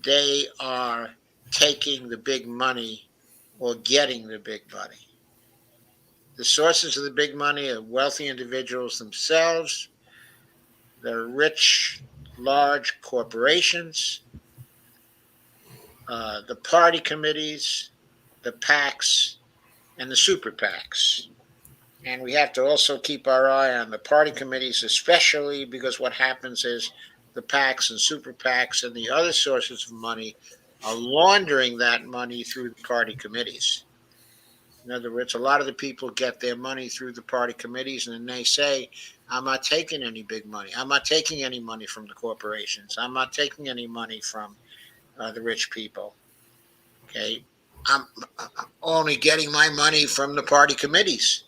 they are taking the big money or getting the big money. The sources of the big money are wealthy individuals themselves. They're rich, large corporations, the party committees, the PACs, and the super PACs. And we have to also keep our eye on the party committees, especially because what happens is the PACs and super PACs and the other sources of money are laundering that money through the party committees. In other words, a lot of the people get their money through the party committees, and then they say, I'm not taking any big money. I'm not taking any money from the corporations. I'm not taking any money from the rich people. Okay. I'm only getting my money from the party committees,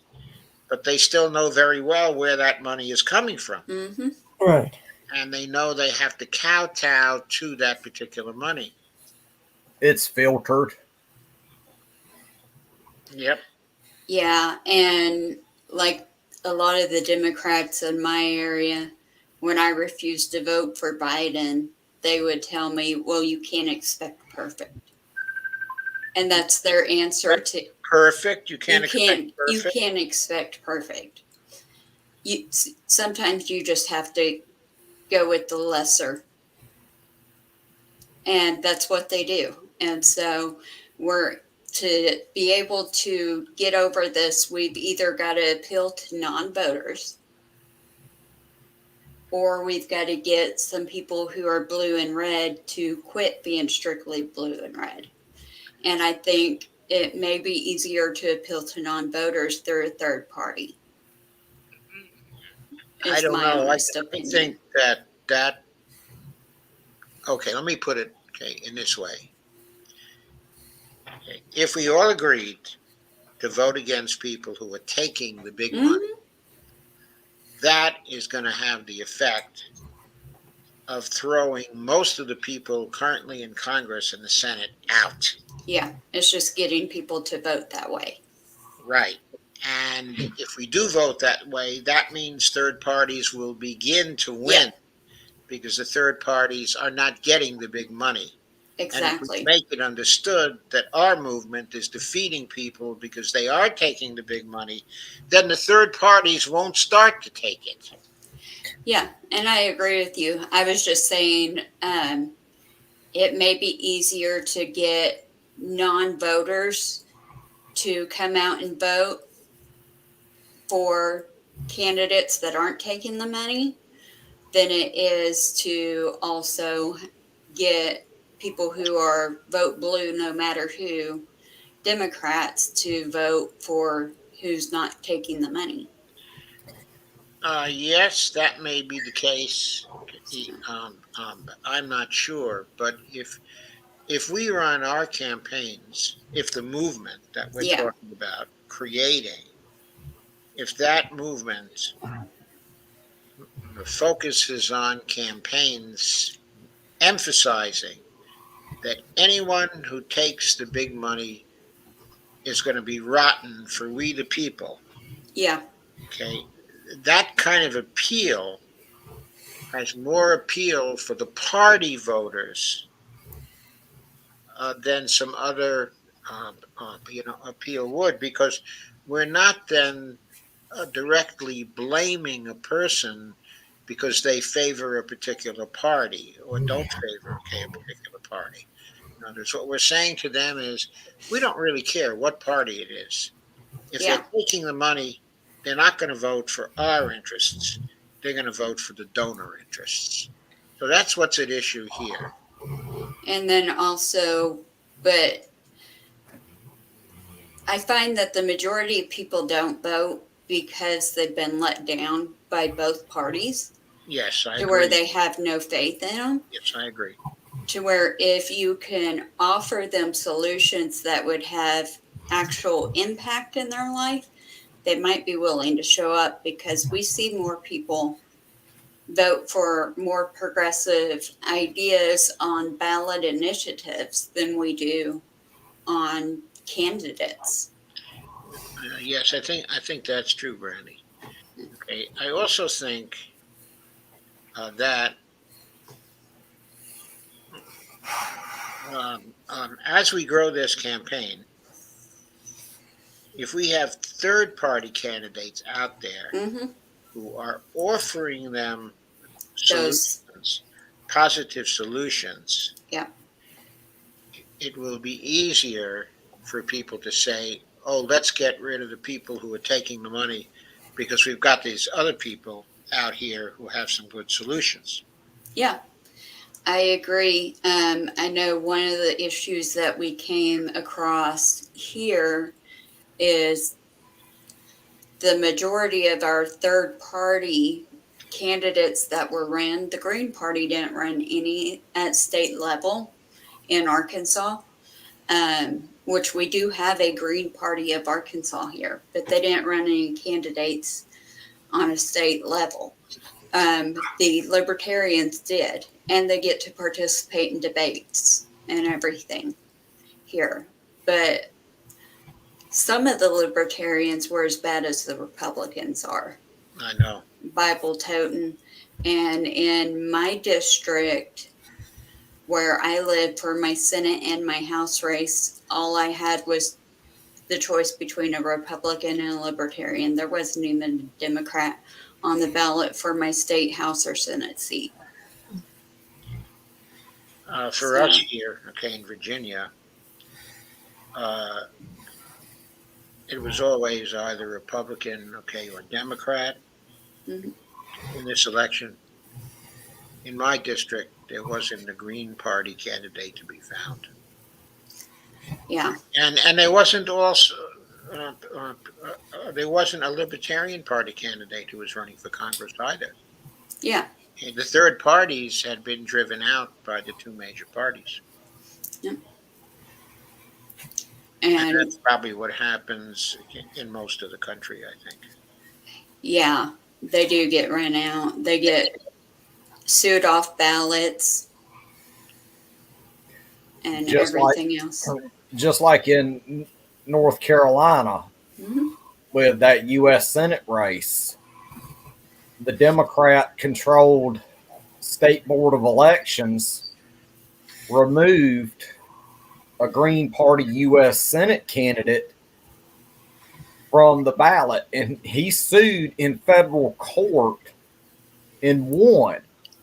but they still know very well where that money is coming from. Mm-hmm. Right. And they know they have to kowtow to that particular money. It's filtered. Yep. Yeah. And like a lot of the Democrats in my area, when I refused to vote for Biden, they would tell me, well, you can't expect perfect. And that's their answer to Perfect. You can't expect you perfect. can't expect perfect. Sometimes you just have to go with the lesser. And that's what they do. And so we're to be able to get over this, we've either got to appeal to non-voters, or we've got to get some people who are blue and red to quit being strictly blue and red. And I think it may be easier to appeal to non-voters through a third party. I Is don't my know. I honest opinion. think that okay, let me put it in this way. Okay. If we all agreed to vote against people who are taking the big money, that is going to have the effect of throwing most of the people currently in Congress and the Senate out. Yeah, it's just getting people to vote that way. Right. And if we do vote that way, that means third parties will begin to win because the third parties are not getting the big money. And if we Exactly. make it understood that our movement is defeating people because they are taking the big money, then the third parties won't start to take it. Yeah, and I agree with you. I was just saying it may be easier to get non-voters to come out and vote for candidates that aren't taking the money than it is to also get people who are vote blue no matter who, Democrats, to vote for who's not taking the money. Yes, that may be the case. I'm not sure, but if we run our campaigns, if the movement that we're Yeah. talking about creating, if that movement focuses on campaigns emphasizing that anyone who takes the big money is going to be rotten for we the people, Yeah. okay, that kind of appeal has more appeal for the party voters than some other appeal would, because we're not then directly blaming a person because they favor a particular party or don't favor a particular party. In other words, what we're saying to them is, we don't really care what party it is. If they're Yeah. taking the money, they're not going to vote for our interests. They're going to vote for the donor interests. So that's what's at issue here. And then also, but I find that the majority of people don't vote because they've been let down by both parties Yes, I to where agree. they have no faith in them. Yes, I agree. To where if you can offer them solutions that would have actual impact in their life, they might be willing to show up, because we see more people vote for more progressive ideas on ballot initiatives than we do on candidates. Yes, I think that's true, Brandy. Okay. I also think that as we grow this campaign, if we have third-party candidates out there Mm-hmm. who are offering them Those, solutions, positive solutions, yeah, it will be easier for people to say, oh, let's get rid of the people who are taking the money because we've got these other people out here who have some good solutions. yeah, I agree. I know one of the issues that we came across here is the majority of our third party candidates that were ran, the Green Party didn't run any at state level in Arkansas, which we do have a Green Party of Arkansas here, but they didn't run any candidates on a state level. The Libertarians did, and they get to participate in debates and everything here. But some of the Libertarians were as bad as the Republicans are, I know. Bible toting. And in my district, where I live, for my Senate and my House race, all I had was the choice between a Republican and a Libertarian. There wasn't even a Democrat on the ballot for my state House or Senate seat. For us here, okay, in Virginia, it was always either Republican, okay, or Democrat. Mhm. In this election. In my district, there wasn't a Green Party candidate to be found, Yeah, and there wasn't also there wasn't a Libertarian Party candidate who was running for Congress either. yeah, And the third parties had been driven out by the two major parties. And and that's probably what happens in most of the country, I think. yeah, they do get run out. They get sued off ballots and Just like everything else. just like in North Carolina Hmm. with that U.S. Senate race, the Democrat-controlled state board of elections removed a Green Party U.S. Senate candidate from the ballot, and he sued in federal court and won.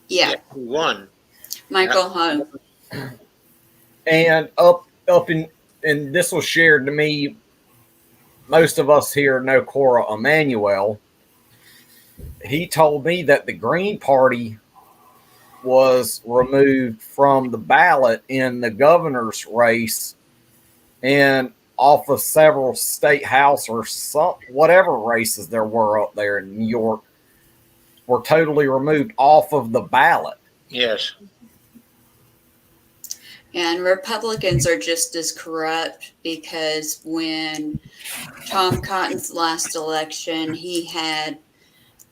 Yeah, Who won? Michael Home. And up in, and this was shared to me. Most of us here know Cora Emanuel. He told me that the Green Party was removed from the ballot in the governor's race and off of several state house or some whatever races there were up there in New York were totally removed off of the ballot. Yes. And Republicans are just as corrupt because when Tom Cotton's last election, he had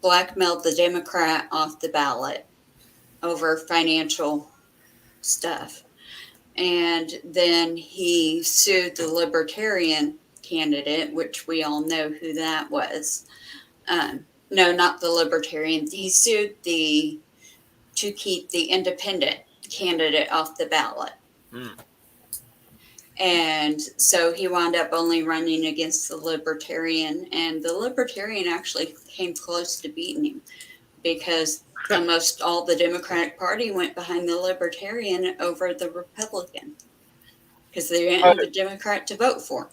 blackmailed the Democrat off the ballot over financial stuff. And then he sued the Libertarian candidate, which we all know who that was. No, not the Libertarian. He sued to keep the independent candidate off the ballot. Mm. And so he wound up only running against the Libertarian, and the Libertarian actually came close to beating him because almost all the Democratic Party went behind the Libertarian over the Republican because they didn't have a Democrat to vote for.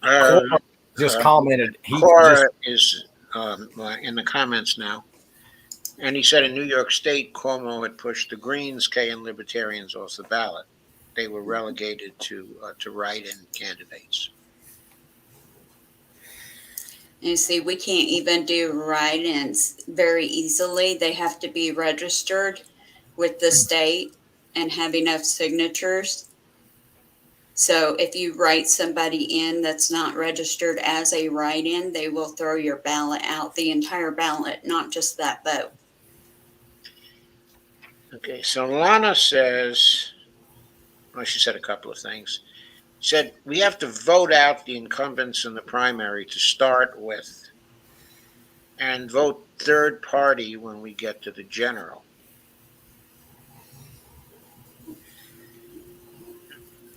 Uh, Cora just commented. Cora is in the comments now. And he said in New York State, Cuomo had pushed the Greens, Kay, and Libertarians off the ballot. They were relegated to write-in candidates. And see, we can't even do write-ins very easily. They have to be registered with the state and have enough signatures. So if you write somebody in that's not registered as a write-in, they will throw your ballot out, the entire ballot, not just that vote. Okay, so Lana says, well, she said a couple of things. She said, we have to vote out the incumbents in the primary to start with and vote third party when we get to the general.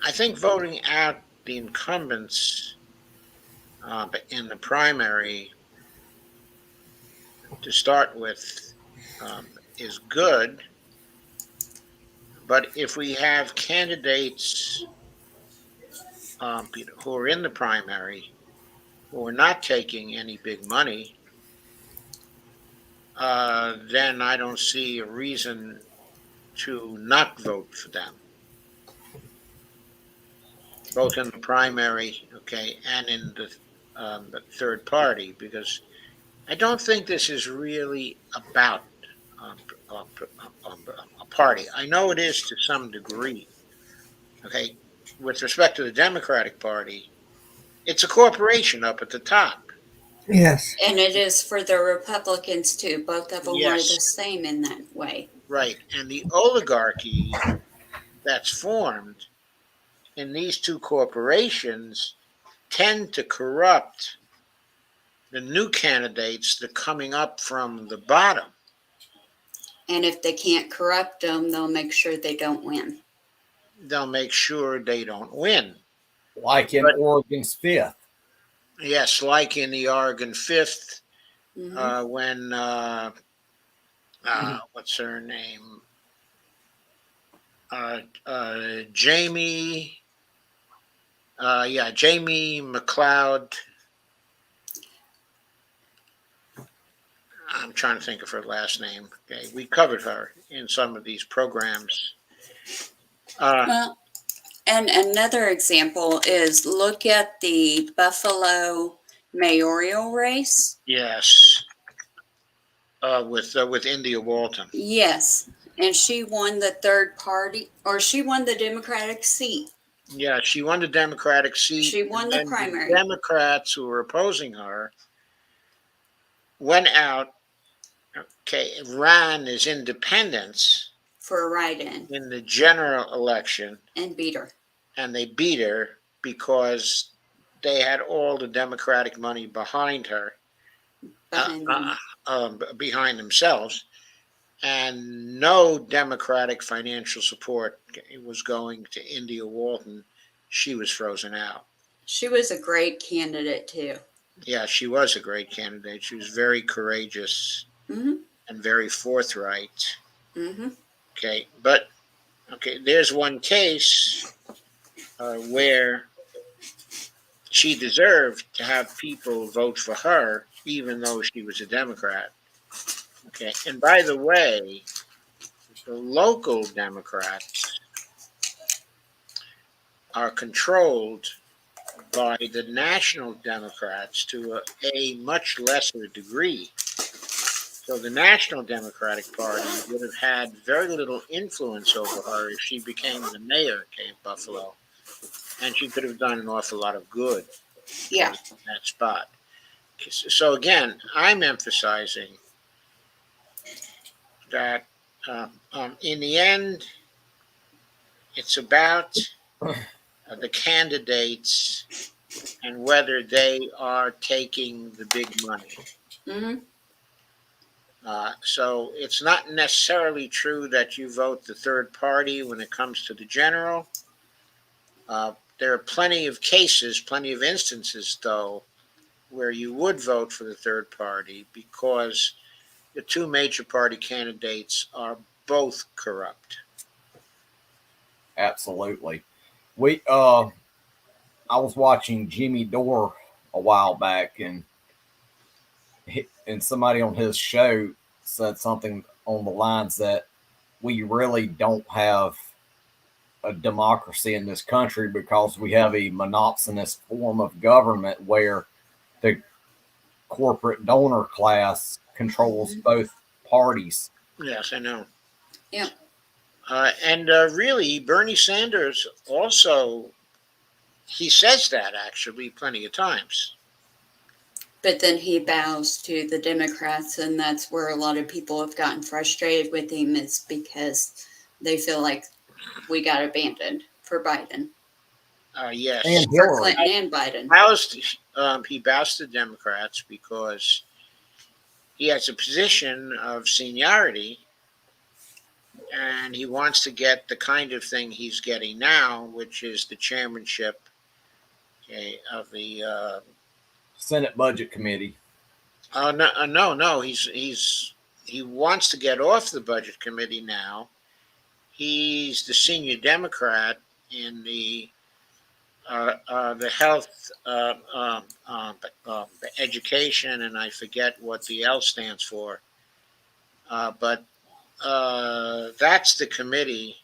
I think voting out the incumbents in the primary to start with is good. But if we have candidates who are in the primary who are not taking any big money, then I don't see a reason to not vote for them, both in the primary, okay, and in the third party, because I don't think this is really about a party. I know it is to some degree. Okay, with respect to the Democratic Party, it's a corporation up at the top. Yes. And it is for the Republicans too. Both of them are Yes. the same in that way. Right, and the oligarchy that's formed in these two corporations tend to corrupt the new candidates that are coming up from the bottom. And if they can't corrupt them, they'll make sure they don't win. They'll make sure they don't win. Like in Oregon's 5th. Yes, like in the Oregon 5th, Mm-hmm. when, what's her name? Jamie McLeod. I'm trying to think of her last name. Okay, we covered her in some of these programs. Well, and another example is look at the Buffalo mayoral race. Yes, with India Walton. Yes, and she won the third party, or she won the Democratic seat. Yeah, she won the Democratic seat. She won the primary. The Democrats who were opposing her went out, okay, ran as independents For a write-in in the general election, and beat her. and they beat her because they had all the Democratic money behind her, behind themselves, and no Democratic financial support was going to India Walton. She was frozen out. She was a great candidate too. Yeah, she was a great candidate. She was very courageous Mm-hmm. and very forthright. Mm-hmm. Okay, but okay, there's one case where she deserved to have people vote for her, even though she was a Democrat. Okay, and by the way, the local Democrats are controlled by the national Democrats to a much lesser degree. So the National Democratic Party would have had very little influence over her if she became the mayor of Buffalo, and she could have done an awful lot of good Yeah. in that spot. So again, I'm emphasizing that in the end, it's about the candidates and whether they are taking the big money. Hmm. So it's not necessarily true that you vote the third party when it comes to the general. There are plenty of cases, plenty of instances, though, where you would vote for the third party because the two major party candidates are both corrupt. Absolutely. We I was watching Jimmy Dore a while back, and somebody on his show said something on the lines that we really don't have a democracy in this country because we have a monopsonist form of government where the corporate donor class controls both parties. Yes, I know. Yeah. And really, Bernie Sanders also, he says that actually plenty of times. But then he bows to the Democrats, and that's where a lot of people have gotten frustrated with him, is because they feel like we got abandoned for Biden, Yes. And for Hillary. Clinton and Biden. He bows to Democrats because he has a position of seniority and he wants to get the kind of thing he's getting now, which is the chairmanship, okay, of the. Senate Budget Committee. No. He wants to get off the budget committee now. He's the senior Democrat in the health, the education, and I forget what the L stands for. But that's the committee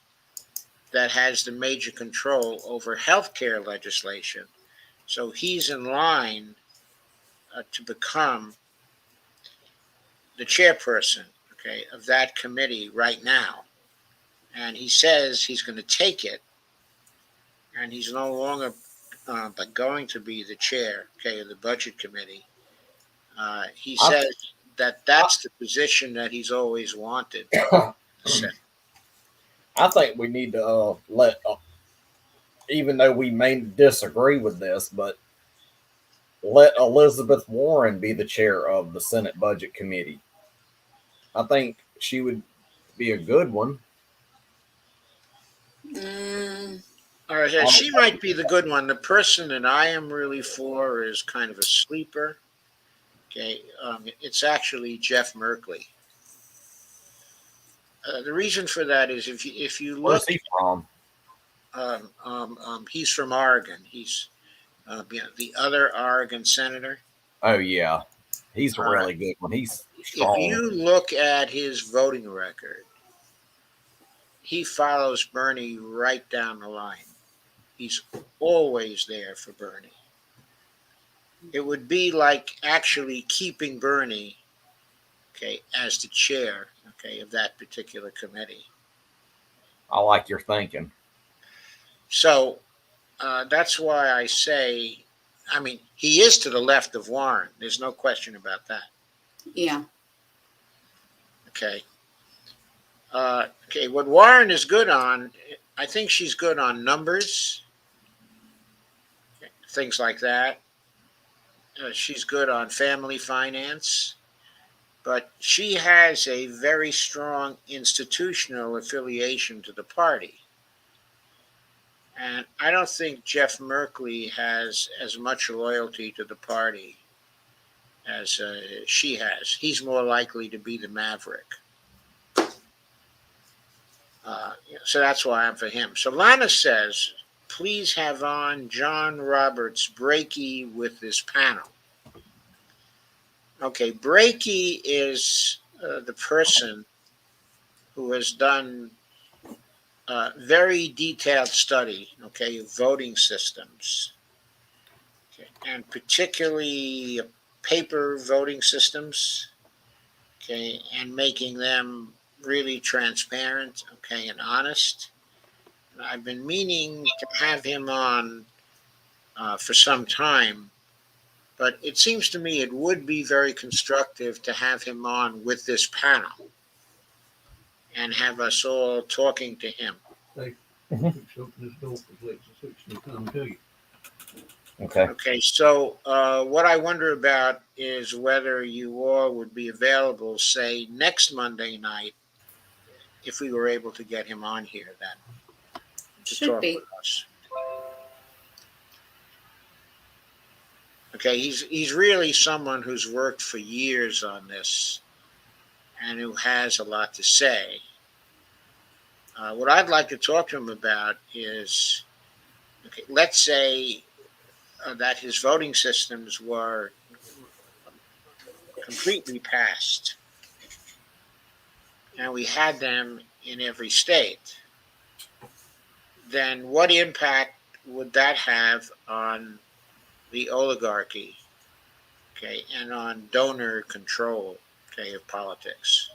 that has the major control over healthcare legislation. So he's in line to become the chairperson, okay, of that committee right now. And he says he's going to take it, and he's no longer but going to be the chair, okay, of the budget committee. He says that that's the position that he's always wanted. I think we need to let, even though we may disagree with this, but let Elizabeth Warren be the chair of the Senate Budget Committee. I think she would be a good one. Mm, She might be the good one. The person that I am really for is kind of a sleeper. Okay, it's actually Jeff Merkley. The reason for that is if you look, Where's he from? he's from Oregon. He's the other Oregon senator. Oh yeah, he's a really good one. He's strong. If you look at his voting record, he follows Bernie right down the line. He's always there for Bernie. It would be like actually keeping Bernie, okay, as the chair, okay, of that particular committee. I like your thinking. So that's why I say, I mean, he is to the left of Warren. There's no question about that. yeah. Okay. Okay. What Warren is good on, I think she's good on numbers, things like that. She's good on family finance, but she has a very strong institutional affiliation to the party. And I don't think Jeff Merkley has as much loyalty to the party as she has. He's more likely to be the maverick. So that's why I'm for him. So Lana says, please have on John Roberts Breaky with this panel. Okay, Breaky is the person who has done very detailed study, okay, of voting systems, okay, and particularly paper voting systems, okay, and making them really transparent, okay, and honest. And I've been meaning to have him on for some time, but it seems to me it would be very constructive to have him on with this panel and have us all talking to him. Okay. Okay, so what I wonder about is whether you all would be available, say, next Monday night, if we were able to get him on here then to Should talk be. with us. Okay, he's really someone who's worked for years on this and who has a lot to say. What I'd like to talk to him about is, okay, let's say that his voting systems were completely passed, and we had them in every state. Then what impact would that have on the oligarchy, okay, and on donor control, okay, of politics?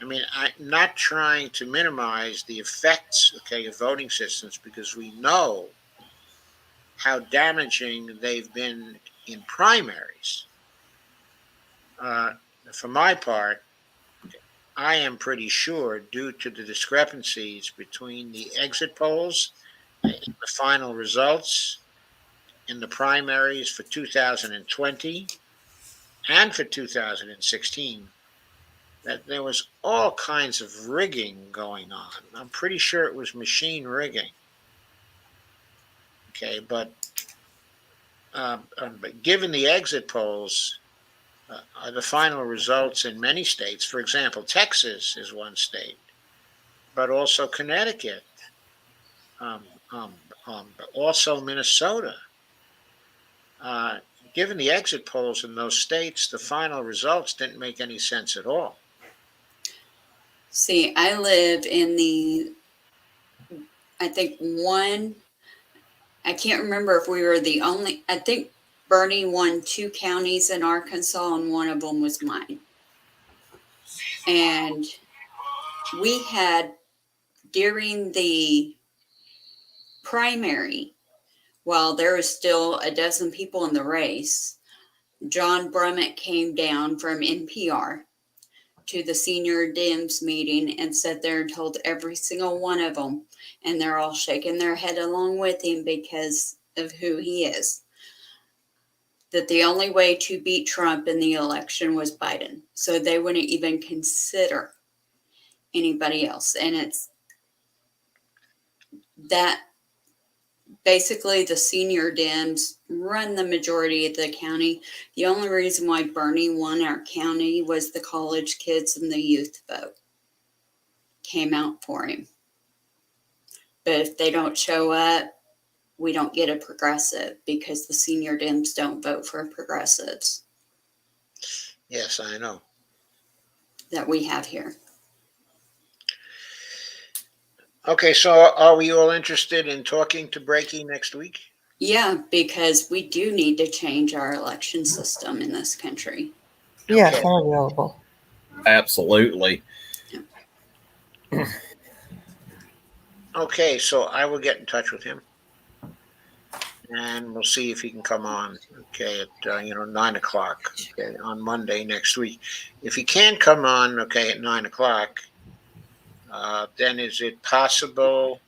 I mean, I'm not trying to minimize the effects, okay, of voting systems, because we know how damaging they've been in primaries. For my part, I am pretty sure, due to the discrepancies between the exit polls and the final results in the primaries for 2020 and for 2016, that there was all kinds of rigging going on. I'm pretty sure it was machine rigging. Okay, but given the exit polls, the final results in many states, for example, Texas is one state, but also Connecticut, um, um, also Minnesota. Given the exit polls in those states, the final results didn't make any sense at all. See, I live in I think I can't remember if we were the only, I think Bernie won 2 counties in Arkansas, and one of them was mine. And we had, during the primary, while there was still a dozen people in the race, John Brummett came down from NPR to the senior Dems meeting and sat there and told every single one of them, and they're all shaking their head along with him because of who he is, that the only way to beat Trump in the election was Biden. So they wouldn't even consider anybody else. And it's that basically the senior Dems run the majority of the county. The only reason why Bernie won our county was the college kids and the youth vote came out for him. But if they don't show up, we don't get a progressive, because the senior Dems don't vote for progressives Yes, I know. that we have here. Okay, so are we all interested in talking to Breaky next week? Yeah, because we do need to change our election system in this country. Yes, Okay. I'm available. Absolutely. Okay, so I will get in touch with him, and we'll see if he can come on. Okay, at 9:00. Okay, on Monday next week. If he can't come on, okay, at 9:00, then is it possible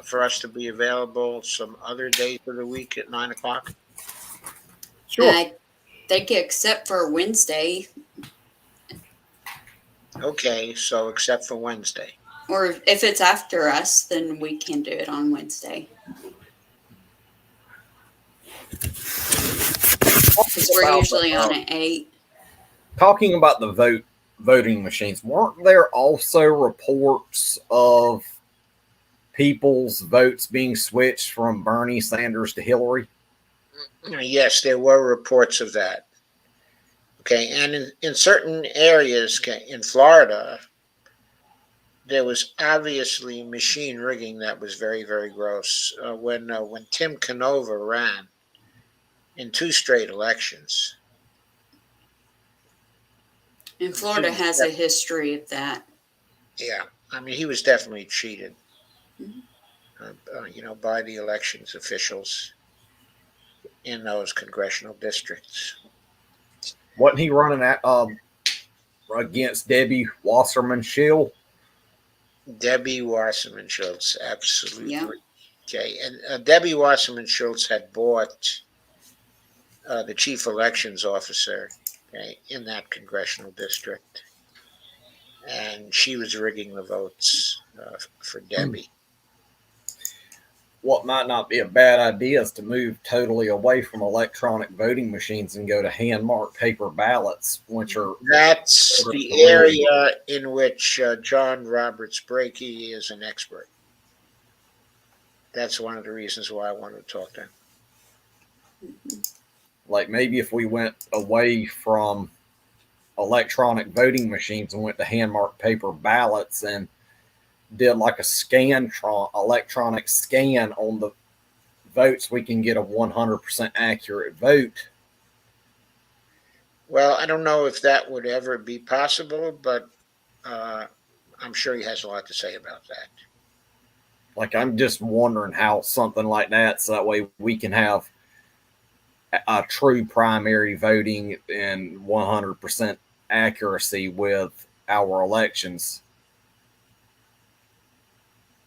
for us to be available some other days of the week at 9:00? Sure. I think except for Wednesday, Okay, so except for Wednesday. or if it's after us, then we can do it on Wednesday. Because we're usually on at 8. Talking about the voting machines, weren't there also reports of people's votes being switched from Bernie Sanders to Hillary? Yes, there were reports of that. Okay, and in certain areas in Florida, there was obviously machine rigging that was very, very gross. When Tim Canova ran in 2 straight elections, And he Florida was has a history of that. yeah, I mean, he was definitely cheated, Mhm. by the elections officials in those congressional districts. Wasn't he running against Debbie Wasserman Shield? Debbie Wasserman Schultz, Yeah. absolutely. Okay, and Debbie Wasserman Schultz had bought the chief elections officer, okay, in that congressional district, and she was rigging the votes for Debbie. What might not be a bad idea is to move totally away from electronic voting machines and go to hand marked paper ballots, which are That's the area in which John Roberts Brakey is an expert. That's one of the reasons why I wanted to talk to him. like maybe if we went away from electronic voting machines and went to hand marked paper ballots and did like a electronic scan on the votes, we can get a 100% accurate vote. Well, I don't know if that would ever be possible, but I'm sure he has a lot to say about that. Like, I'm just wondering how something like that, so that way we can have a true primary voting and 100% accuracy with our elections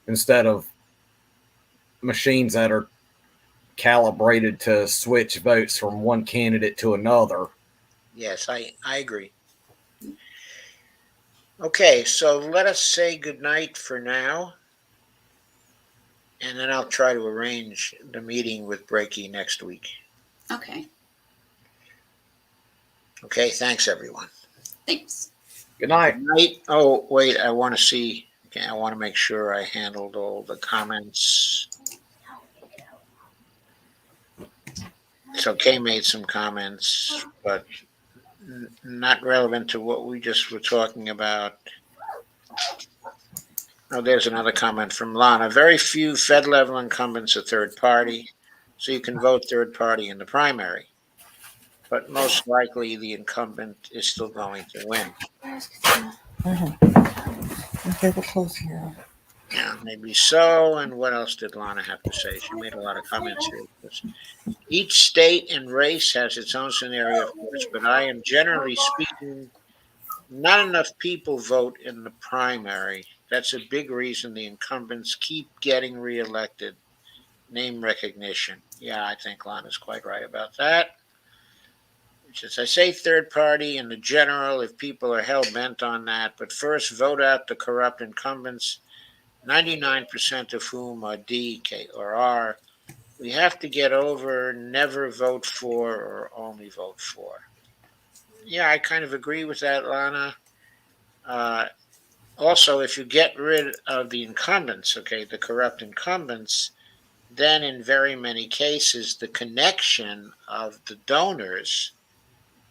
instead of machines that are calibrated to switch votes from one candidate to another. Yes, I agree. Okay, so let us say goodnight for now, and then I'll try to arrange the meeting with Brakey next week. Okay. Okay, thanks everyone. Thanks. Good night. Good night. Oh, wait, I want to see. Okay, I want to make sure I handled all the comments. So Kay made some comments, but not relevant to what we just were talking about. Oh, there's another comment from Lana. Very few Fed level incumbents are third party, so you can vote third party in the primary. But most likely the incumbent is still going to win. Okay, we're closing now. Yeah, maybe so. And what else did Lana have to say? She made a lot of comments here. Each state and race has its own scenario, of course, but I am generally speaking, not enough people vote in the primary. That's a big reason the incumbents keep getting reelected. Name recognition. Yeah, I think Lana's quite right about that. As I say, third party in the general, if people are hell bent on that, but first vote out the corrupt incumbents, 99% of whom are D, K, or R. We have to get over never vote for or only vote for. Yeah, I kind of agree with that, Lana. Also, if you get rid of the incumbents, okay, the corrupt incumbents, then in very many cases, the connection of the donors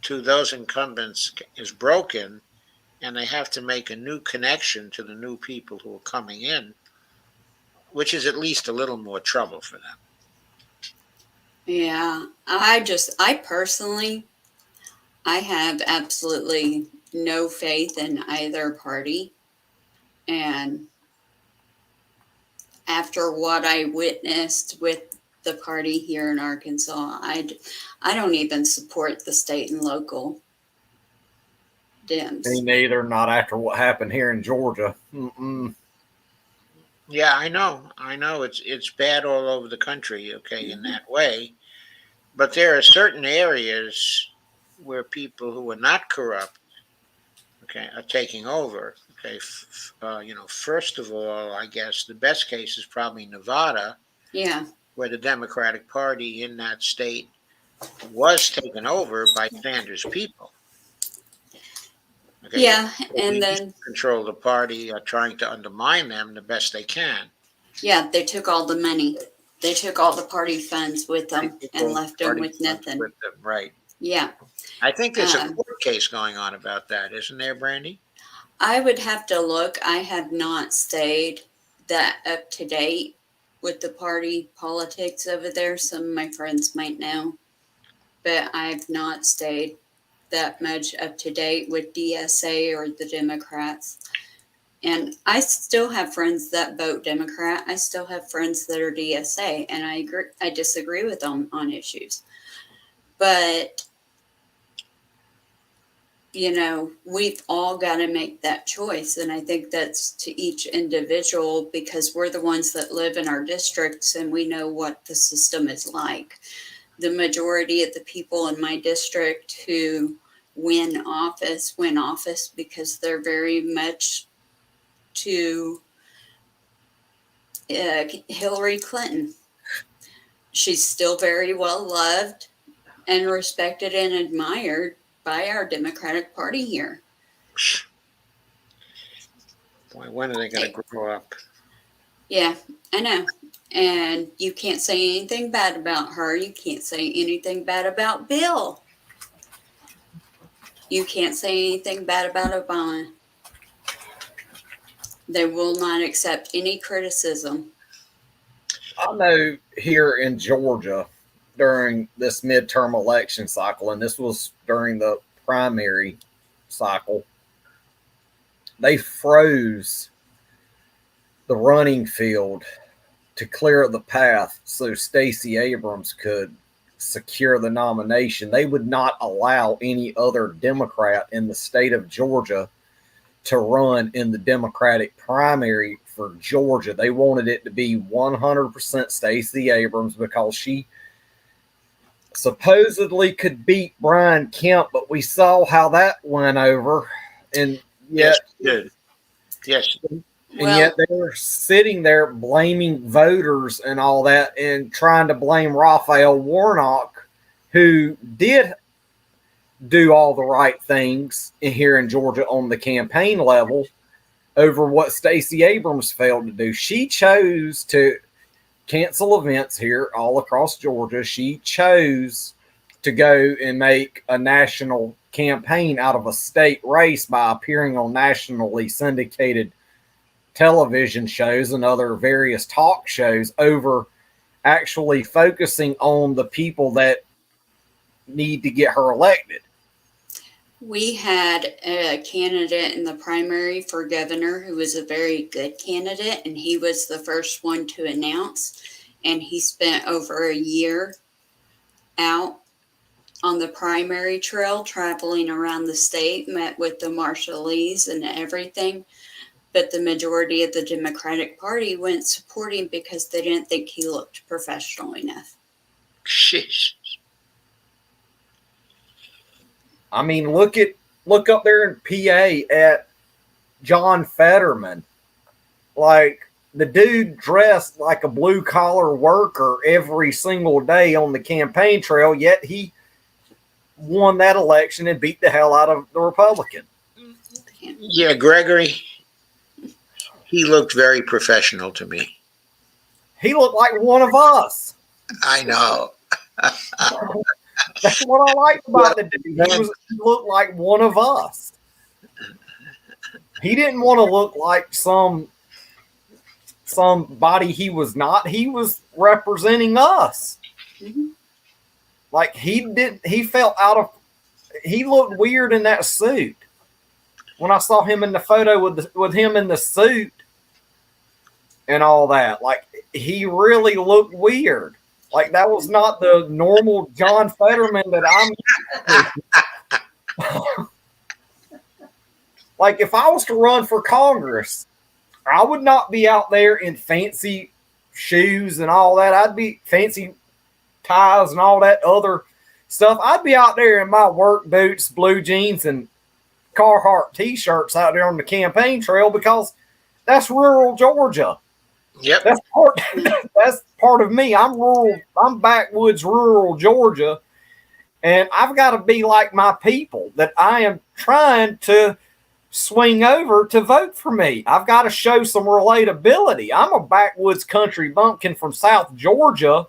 to those incumbents is broken, and they have to make a new connection to the new people who are coming in, which is at least a little more trouble for them. Yeah. I personally, I have absolutely no faith in either party. And after what I witnessed with the party here in Arkansas, I don't even support the state and local Dems. Me neither, not after what happened here in Georgia. Yeah, I know. It's bad all over the country, okay, in that way. But there are certain areas where people who are not corrupt, okay, are taking over. Okay, first of all, I guess the best case is probably Nevada, Yeah. where the Democratic Party in that state was taken over by Sanders' people. Okay, Yeah. they And used then, to control the party, are trying to undermine them the best they can. yeah, they took all the money. They took all the party funds with them and left them with nothing. With them, right. Yeah. I think there's a court court case going on about that, isn't there, Brandy? I would have to look. I have not stayed that up to date with the party politics over there. Some of my friends might know, but I've not stayed that much up to date with DSA or the Democrats. And I still have friends that vote Democrat. I still have friends that are DSA, and I disagree with them on issues. But we've all got to make that choice. And I think that's to each individual, because we're the ones that live in our districts and we know what the system is like. The majority of the people in my district who win office because they're very much to Hillary Clinton. She's still very well loved and respected and admired by our Democratic Party here. Boy, when are they going to grow up? Yeah, I know. And you can't say anything bad about her. You can't say anything bad about Bill. You can't say anything bad about Obama. They will not accept any criticism. I know here in Georgia during this midterm election cycle, and this was during the primary cycle, they froze the running field to clear the path so Stacey Abrams could secure the nomination. They would not allow any other Democrat in the state of Georgia to run in the Democratic primary for Georgia. They wanted it to be 100% Stacey Abrams because she supposedly could beat Brian Kemp, but we saw how that went over. And yet, Yes. And yet they were sitting there blaming voters and all that and trying to blame Raphael Warnock, who did do all the right things here in Georgia on the campaign level, over what Stacey Abrams failed to do. She chose to cancel events here all across Georgia. She chose to go and make a national campaign out of a state race by appearing on nationally syndicated television shows and other various talk shows over actually focusing on the people that need to get her elected. We had a candidate in the primary for governor who was a very good candidate, and he was the first one to announce, and he spent over a year out on the primary trail, traveling around the state, met with the marshalees and everything. But the majority of the Democratic Party went support him because they didn't think he looked professional enough. Sheesh. I mean, look up there in PA at John Fetterman. Like, the dude dressed like a blue collar worker every single day on the campaign trail, yet he won that election and beat the hell out of the Republican. Yeah, Gregory, he looked very professional to me. He looked like one of us. I know. That's what I liked about the dude. He looked like one of us. He didn't want to look like somebody he was not. He was representing us. Mm-hmm. Like he looked weird in that suit. When I saw him in the photo with him in the suit and all that, like he really looked weird. Like that was not the normal John Fetterman that I'm. Like if I was to run for Congress, I would not be out there in fancy shoes and all that. I'd be fancy ties and all that other stuff. I'd be out there in my work boots, blue jeans, and Carhartt t-shirts out there on the campaign trail because that's rural Georgia. Yep. That's part of me. I'm rural. I'm backwoods rural Georgia, and I've got to be like my people that I am trying to swing over to vote for me. I've got to show some relatability. I'm a backwoods country bumpkin from South Georgia,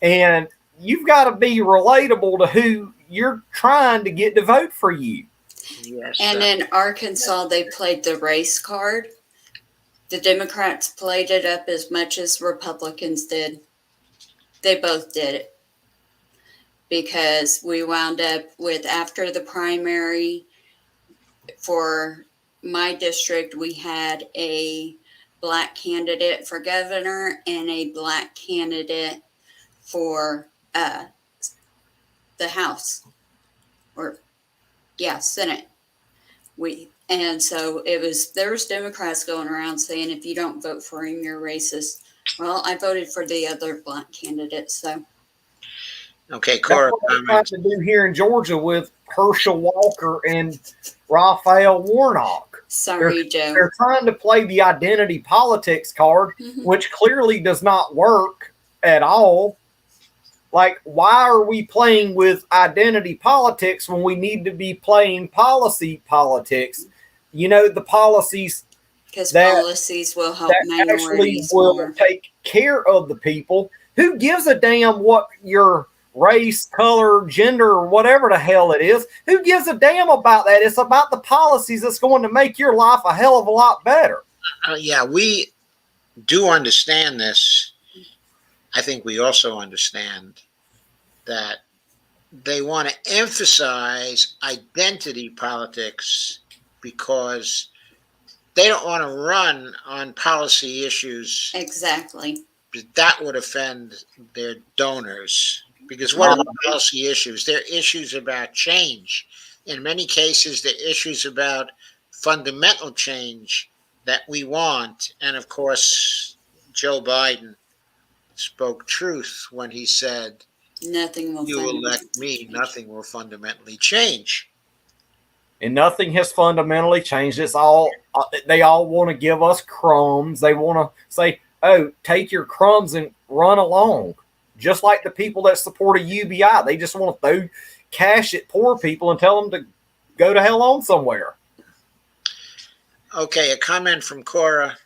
and you've got to be relatable to who you're trying to get to vote for you. Yes. And in Arkansas, they played the race card. The Democrats played it up as much as Republicans did. They both did it. Because we wound up with, after the primary for my district, we had a Black candidate for governor and a Black candidate for the House, or Senate. And so there was Democrats going around saying, if you don't vote for him, you're racist. Well, I voted for the other Black candidate. So Okay, That's Cora. what they're trying to do here in Georgia with Herschel Walker and Raphael Warnock. sorry, Joe. They're trying to play the identity politics card, Mhm. which clearly does not work at all. Like, why are we playing with identity politics when we need to be playing policy politics? You know, the policies Because that- policies will help that actually minorities will more. take care of the people. Who gives a damn what your race, color, gender, or whatever the hell it is? Who gives a damn about that? It's about the policies that's going to make your life a hell of a lot better. Yeah, we do understand this. I think we also understand that they want to emphasize identity politics because they don't want to run on policy issues Exactly. that would offend their donors. Because what are the policy issues? They're issues about change. In many cases, they're issues about fundamental change that we want. And of course, Joe Biden spoke truth when he said, Nothing will you fundamentally elect me, change. nothing will fundamentally change. And nothing has fundamentally changed. It's all, they all want to give us crumbs. They want to say, oh, take your crumbs and run along. Just like the people that supported UBI. They just want to throw cash at poor people and tell them to go to hell on somewhere. Okay, a comment from Cora.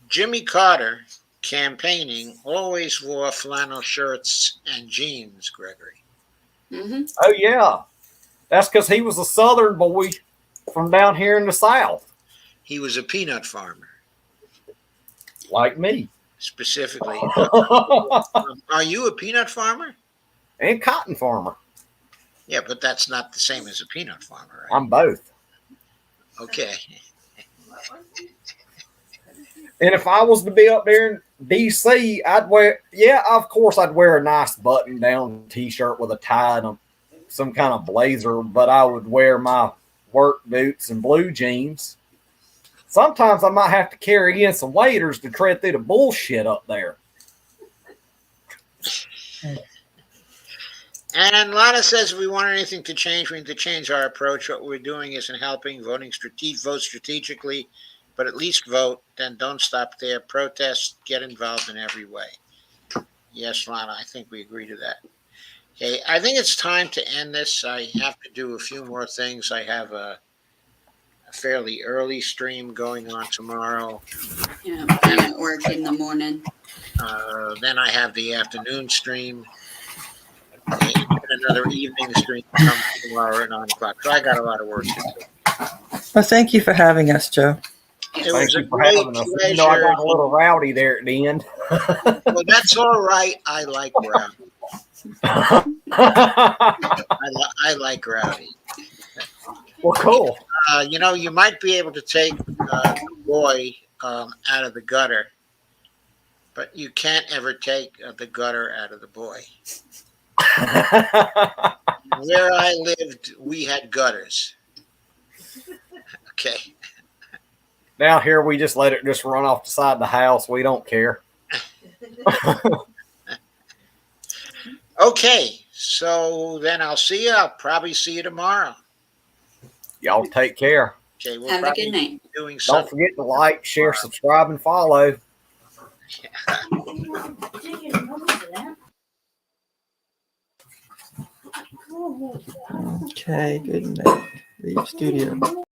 Jimmy Carter, campaigning, always wore flannel shirts and jeans, Gregory. Mm-hmm. Oh, yeah. That's because he was a Southern boy from down here in the South. He was a peanut farmer, Like me. specifically. Are you a peanut farmer? And cotton farmer. Yeah, but that's not the same as a peanut farmer, right? I'm both. Okay. And if I was to be up there in D.C., I'd wear, of course, I'd wear a nice button-down T-shirt with a tie and some kind of blazer, but I would wear my work boots and blue jeans. Sometimes I might have to carry in some waiters to tread through the bullshit up there. And Lana says if we want anything to change, we need to change our approach. What we're doing isn't helping. Vote strategically, but at least vote. Then don't stop there. Protest, get involved in every way. Yes, Lana, I think we agree to that. Okay, I think it's time to end this. I have to do a few more things. I have a fairly early stream going on tomorrow. Yeah, I'm at work in the morning. Then I have the afternoon stream. And another evening stream comes tomorrow at 9 o'clock. So I got a lot of work to do. Well, thank you for having us, Joe. It Thank was a you for great having us. You know, I pleasure. got a little rowdy there at the end. Well, that's all right. I like rowdy. I like rowdy. Well, cool. You might be able to take the boy out of the gutter, but you can't ever take the gutter out of the boy. Where I lived, we had gutters. Okay. Now here we just let it just run off the side of the house. We don't care. Okay. So then I'll see you. I'll probably see you tomorrow. Y'all take care. Okay. We'll Have a probably good night. be doing Don't something. forget to like, share, subscribe, and follow. Okay, good night. Leave studio.